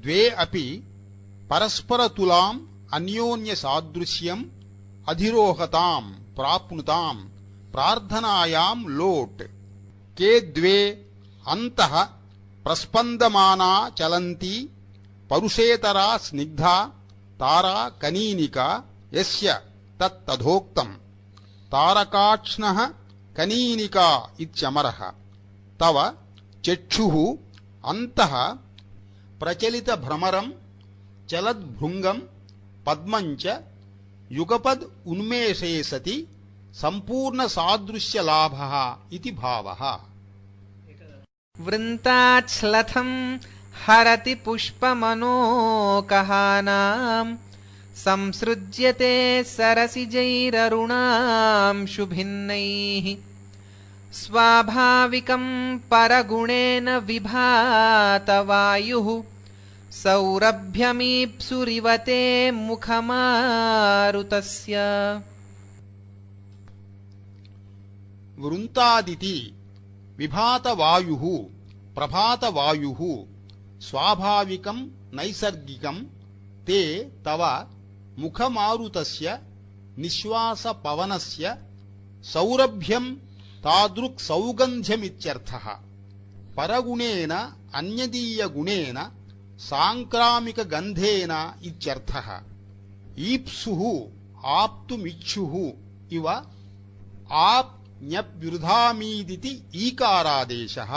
द्वे अपि परस्परतुलाम् अन्योन्यसादृश्यम् अधिरोहताम् प्राप्नुताम् प्रार्थनायाम् लोट् के द्वे अन्तः प्रस्पन्दमाना चलन्ती परुषेतरा स्निग्धा तारा कनीनिका यस्य तत्तथोक्तम् तारकाक्ष्णः कनीनिका इत्यमरः। तव चक्षुः अन्तः प्रचलितभ्रमरम् चलद्भृङ्गम् पद्मम् च युगपद् उन्मेषे सति सम्पूर्णसादृश्यलाभः इति भावः। वृन्ताच्छ्लथम् हरति पुष्पमनोकहानाम् संसृज्यते सरसिजैररुणाम् शुभिन्नैः स्वाभाविकम् परगुणेन विभातवायुः सौरभ्यमीप्सुरिवते मुखमारुतस्य। वृन्तादिति विभातवायुः प्रभातवायुः स्वाभाविकं नैसर्गिकं ते तव मुखमारुतस्य निश्वासपवनस्य सौरभ्यं तादृक् सौगन्ध्यमित्यर्थः। परगुणेन अन्यदीयगुणेन साङ्क्रामिकगन्धेन इत्यर्थः। ईप्सुः आप्तुमिच्छुः इव आप्ञप्युर्धामीदिति ईकारादेशः।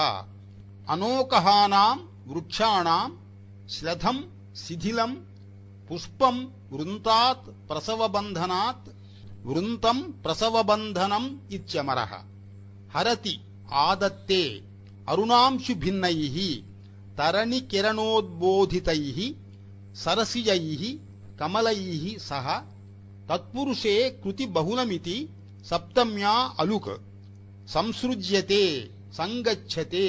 अनोकहानां वृक्षाणां श्लथं शिथिलं पुष्पं वृन्तात् प्रसवबन्धनात् वृन्तं प्रसवबन्धनम् इत्यमरः। हरति आदत्ते अरुणांशुभिन्नैः तरणिकिरणोद्बोधितैः सरसिजैः कमलैः सह तत्पुरुषे कृतिबहुलमिति सप्तम्या अलुक् संसृज्यते संगच्छते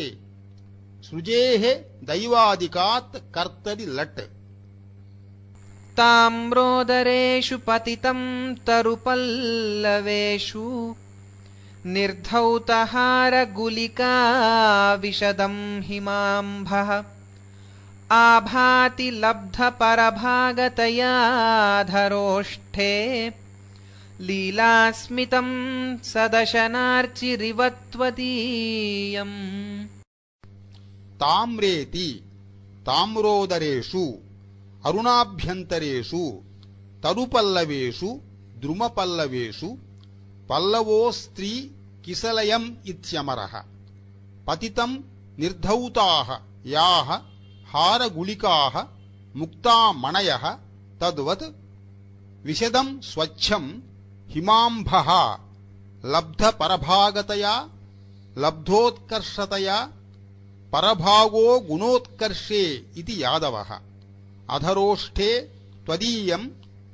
सृजेः दैवादिकात् कर्तरि लट्। ताम्रोदरेषु पतितं तरुपल्लवेषु निर्धौतहारगुलिका विशदं हिमाम्भः आभाति लब्धपरभागतया धरोष्ठे लीलास्मितं सदशनार्चिरिवत्वदीयम्। ताम्रेति ताम्रोदरेषु अरुणाभ्यन्तरेषु तरुपल्लवेषु द्रुमपल्लवेषु पल्लवो स्त्री किसलयम् इत्यमरः। पतितं निर्धौताः याः हारगुलिकाः मुक्तामणयः तद्वत् विशदं स्वच्छं हिमाम्भः लब्धपरभागतया लब्धोत्कर्षतया परभागो गुणोत्कर्षे इति यादवः। अधरोष्ठे त्वदीयं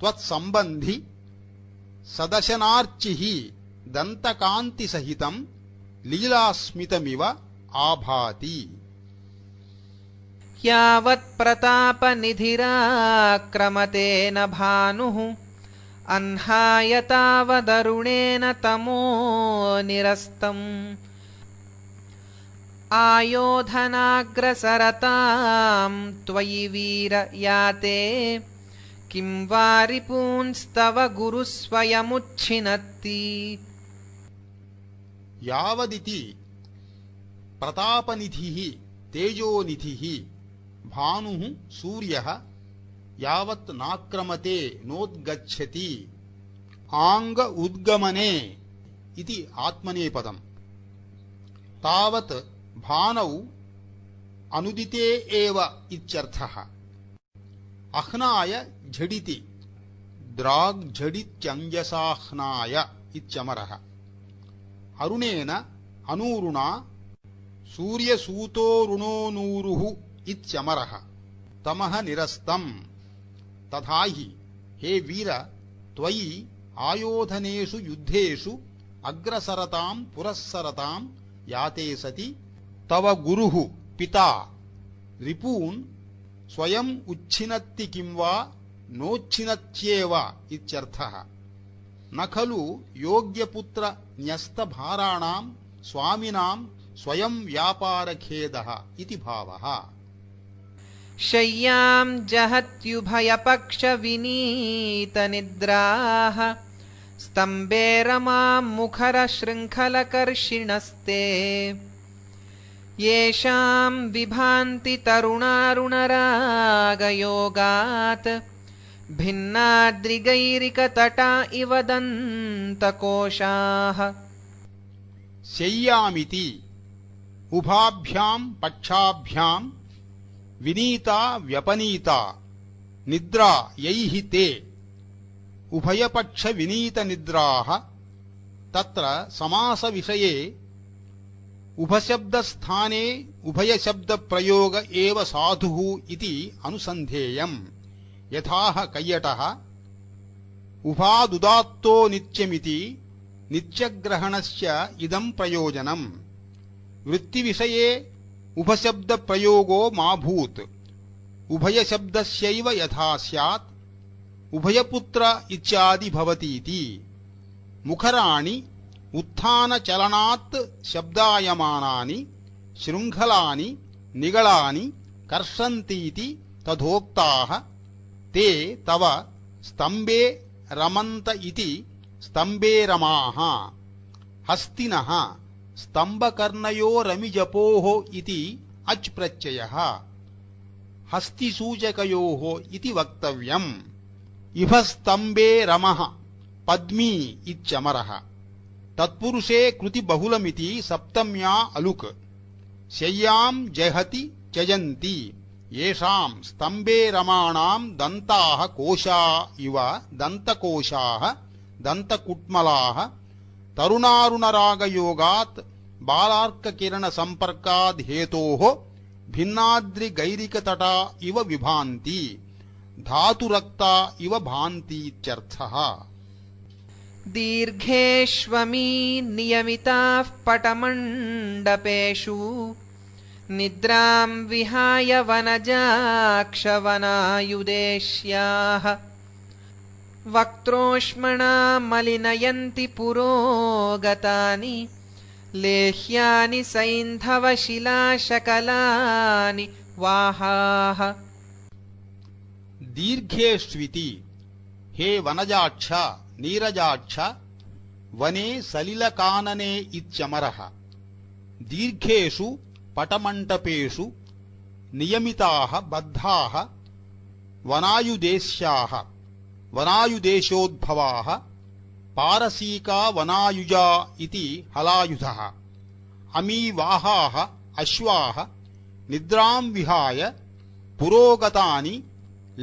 त्वत्सम्बन्धि सदशनार्चिः दन्तकान्तिसहितं लीलास्मितमिव आभाति। यावत्प्रतापनिधिराक्रमते न भानुः अह्नाय तावदरुणेन तमो निरस्तम् आयोधनाग्रसरतां त्वयि वीर याते किं वा रिपूंस्तव गुरुस्वयमुच्छिनत्ति यावदिति प्रतापनिधिः तेजोनिधिः भानुः सूर्यः यावत् नाक्रमते नोद्गच्छति आंग उद्गमने इति आत्मनेपदम् तावत् भानौ अनुदिते एव इत्यर्थः अह्नाय झटिति द्राग्झटित्यञ्जसाह्नाय इत्यमरः अरुणेन अनूरुणा सूर्यसूतोरुणोनूरुः इत्यमरः तमः निरस्तम् तथा हि हे वीर त्वयि आयोधनेषु युद्धेषु अग्रसरतां पुरस्सरतां याते सति तव गुरुः पिता रिपून् स्वयं उच्छिनत्ति किं वा नोच्छिनत्येव इत्यर्थः न खलु योग्यपुत्र न्यस्तभाराणां स्वामिनां स्वयं व्यापारखेदः इति भावः शय्यां जहत्युभयपक्षविनीतनिद्राः स्तम्भे रमां मुखरशृङ्खलकर्षिणस्ते येषां विभान्ति तरुणारुणरागयोगात् भिन्नाद्रिगैरिकतटा इव दन्तकोशाः शय्यामिति उभाभ्यां पक्षाभ्यां विनीता व्यपनीता निद्रा यैः ते उभयपक्ष विनीतनिद्राः तत्र समासविषये उभशब्दस्थाने उभयशब्दप्रयोग एव साधुः इति अनुसन्धेयम् यथाह कैयटः उभादुदात्तो नित्यमिति नित्यग्रहणस्य इदं प्रयोजनम् वृत्तिविषये उभशब्दप्रयोगो मा भूत् उभयशब्दस्यैव यथा स्यात् उभयपुत्र इत्यादि भवतीति मुखराणि उत्थानचलनात् शब्दायमानानि शृङ्खलानि निगळानि कर्षन्तीति तथोक्ताः ते तव स्तम्भे रमन्त इति स्तम्भे रमाः हस्तिनः स्तम्भकर्णयोरमिजपोः इति अच् प्रत्ययः हस्तिसूचकयोः इति वक्तव्यम् इभस्तम्भे रमः पद्मी इत्यमरः तत्पुरुषे कृति बहुलमिति सप्तम्या अलुक् शय्यां जहति त्यजन्ति येषां स्तम्भे रमाणां दन्ताः कोशा इव दन्तकोशाः दन्तकुट्मलाः तरुणारुणरागयोगात् बालार्ककिरणसम्पर्काद् हेतोः भिन्नाद्रिगैरिकतटा इव विभान्ति धातुरक्ता इव भान्तीत्यर्थः दीर्घेष्वमी नियमिताः पटमण्डपेषु निद्रां विहाय वनजाक्षवनायुदेश्याः वक्त्रोष्मणा मलिनयन्ति पुरोगतानि लेह्यानि सैन्धवशिलाशकलानि वाहाः दीर्घेष्विति हे वनजाक्ष नीरजाक्ष वने सलिलकानने इत्यमरः दीर्घेषु पटमण्डपेषु नियमिताः बद्धाः वनायुदेश्याः वनायुदेशोद्भवाः पारसीका वनायुजा इति हलायुधः अमीवाहाः अश्वाः निद्रां विहाय पुरोगतानि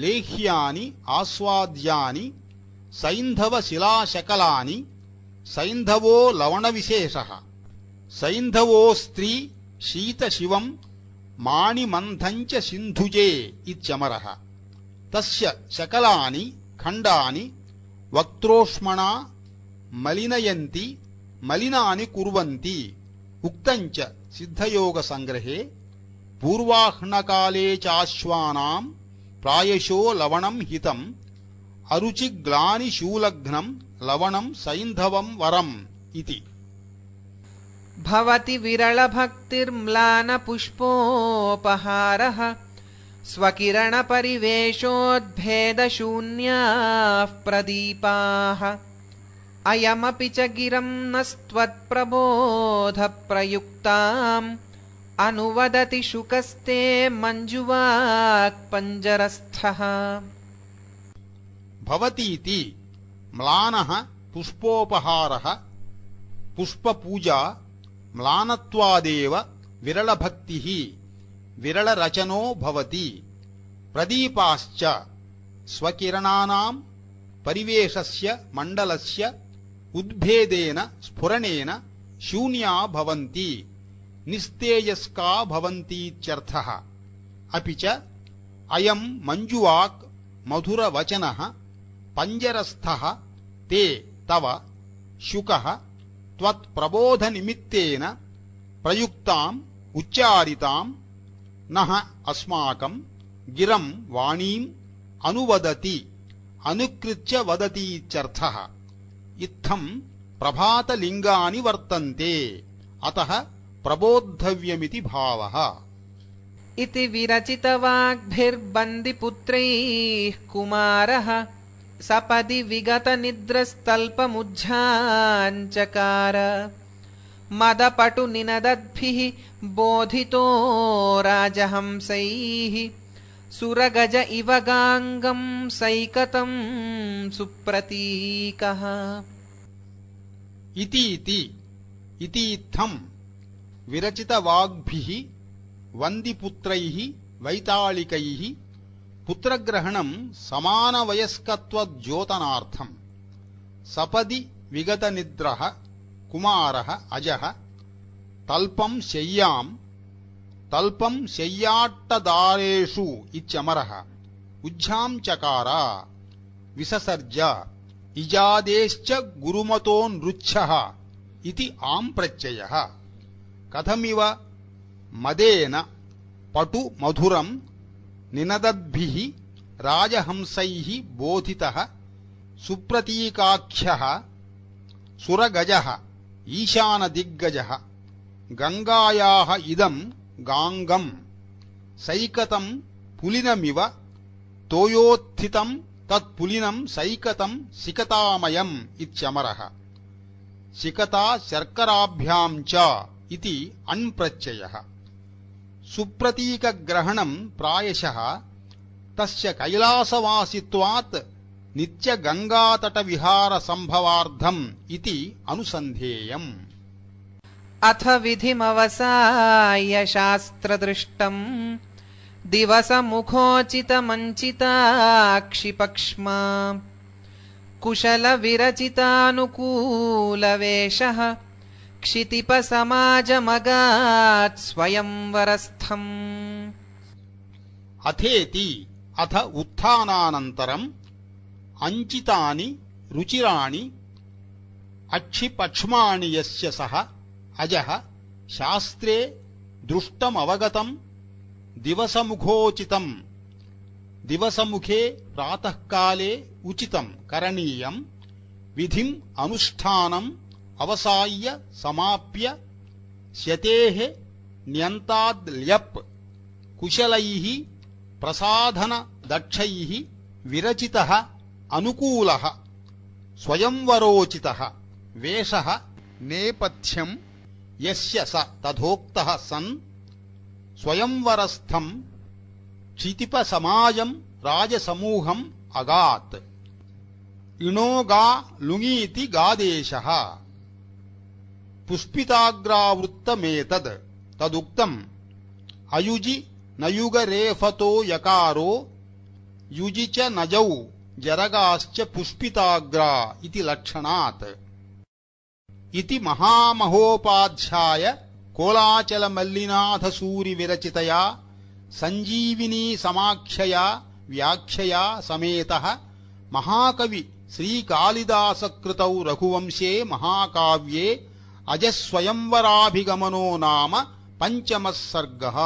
लेह्यानि आस्वाद्यानि सैन्धवशिलाशकलानि सैन्धवो लवणविशेषः सैन्धवो स्त्री शीतशिवं माणिमन्थञ्च सिन्धुजे इत्यमरः तस्य शकलानि खण्डानि वक्त्रोष्मणा मलिनयन्ति मलिनानि कुर्वन्ति उक्तञ्च सिद्धयोगसङ्ग्रहे పూర్వాహ్నకాలే చాశ్వానాం ప్రాయశో లవణం హితం అరుచిగ్లాని శూలఘ్నం లవణం సైంధవం వరం ఇతి. భవతి విరళభక్తిర్మ్లాన పుష్పోపహారః స్వకిరణ పరివేశోద్భేదశూన్యాః ప్రదీపాః అయమపి చ గిరం నస్త్వత్ప్రబోధ ప్రయుక్తాం అనువదతి శుకస్తే మంజువాక్ పంజరస్థః. భవతీతి మ్లానః పుష్పోపహారః పుష్పపూజా మ్లానత్వాదేవ విరళభక్తిః విరళరచనో భవతి. ప్రదీపాశ్చ స్వకిరణానాం పరివేశస్య మండలస్య ఉద్భేదేన స్ఫురణేన శూన్యా భవంతి నిస్తేజస్కా భవంతీత్యర్థః. అపి చ అయం మంజువాక్ మధురవచనః పంజరస్థః తే తవ శుకః త్వత్ప్రబోధనిమిత్తేన ప్రయుక్తాం ఉచ్చారితాం నః అస్మాకం గిరం వాణీం అనువదతి అనుకృత్య వదతీత్యర్థః. ఇత్థం ప్రభాతలింగాని వర్తంతే అతః ప్రబోద్ధవ్యమితి భావః. इति विरचितवाग्भिर्बन्दिपुत्रैः कुमारः सपदि विगतनिद्रस्तल्पमुज्झाञ्चकार मदपटुनिनदद्भिः बोधितो राजहंसैः सुरगज इव गाङ्गं सैकतं सुप्रतीकः. इतीत्थं विरचितवाग्भिः వందిపుత్రైః వైతాళికైః పుత్రగ్రహణం సమానవయస్కత్వద్యోతనార్థం సపది విగతనిద్రః కుమారః అజః తల్పం శయ్యాట్టదారేషు ఇత్యమరః ఉజ్జాం చకార విససర్జ ఇజాదేశ్చ గురుమతోనృచ్ఛః ఇతి ఆం ప్రత్యయః. కథమివ మదేన పటు మధురం నినదద్భిః రాజహంసైః బోధితః సుప్రతీకాఖ్యః సురగజః ఈశానదిగ్గజः గంగాయాః ఇదం గాంగం సైకతం పులినమివ తోయోత్థితం తత్పులినం సైకతం సికతామయం ఇత్యమరః. సికతా శర్కరాభ్యాం చ ఇతి అన్ప్రత్యయః. సుప్రతీకగ్రహణం ప్రాయశః తస్య కైలాసవాసిత్వాత్ నిత్యగంగాతటవిహార సంభవార్థం ఇతి అనుసంధేయం. అథ విధిమవసాయ శాస్త్రదృష్టం దివసముఖోచితమంచితాక్షిపక్ష్మా కుశలవిరచితానుకూలవేషః క్షితిపసమాజమగాత్ స్వయంవరస్థం. అథేతి అథ ఉత్థానానంతరం అంచితాని రుచిరాణి అక్షిపక్ష్మాణి యస్య సః అజః శాస్త్రే దృష్టమవగతం దివసముఖోచితం దివసముఖే ప్రాతఃకాలే ఉచితం కరణీయం విధిం అనుష్ఠానం అవసాయ్య సమాప్య శతేః న్యంతాద్ల్యప్ కుశలైః ప్రసాధన దక్షైః విరచితః అనుకూలః స్వయంవరోచితః వేషః నేపథ్యం యస్య స తథోక్తః సన్ స్వయంవరస్థం క్షితిపసమాజం రాజసమూహం అగాత్. ఇణోగా లుঙీతి గాదేశః పుష్పితాగ్రావృత్తమేతద్ తదుక్తం అయుజి నయుగరేఫతో యకారో యుజి చ నజౌ జరగాశ్చ పుష్పితాగ్రా ఇతి లక్షణాత్. ఇతి మహామహోపాధ్యాయ కోలాచలమల్లినాథసూరి విరచితయా సంజీవినీ సమాఖ్యయా వ్యాఖ్యయా సమేతః మహాకవి శ్రీకాళిదాసకృతౌ రఘువంశే మహాకావ్యే అజస్వయంవరాభిగమనో నామ పంచమః సర్గః.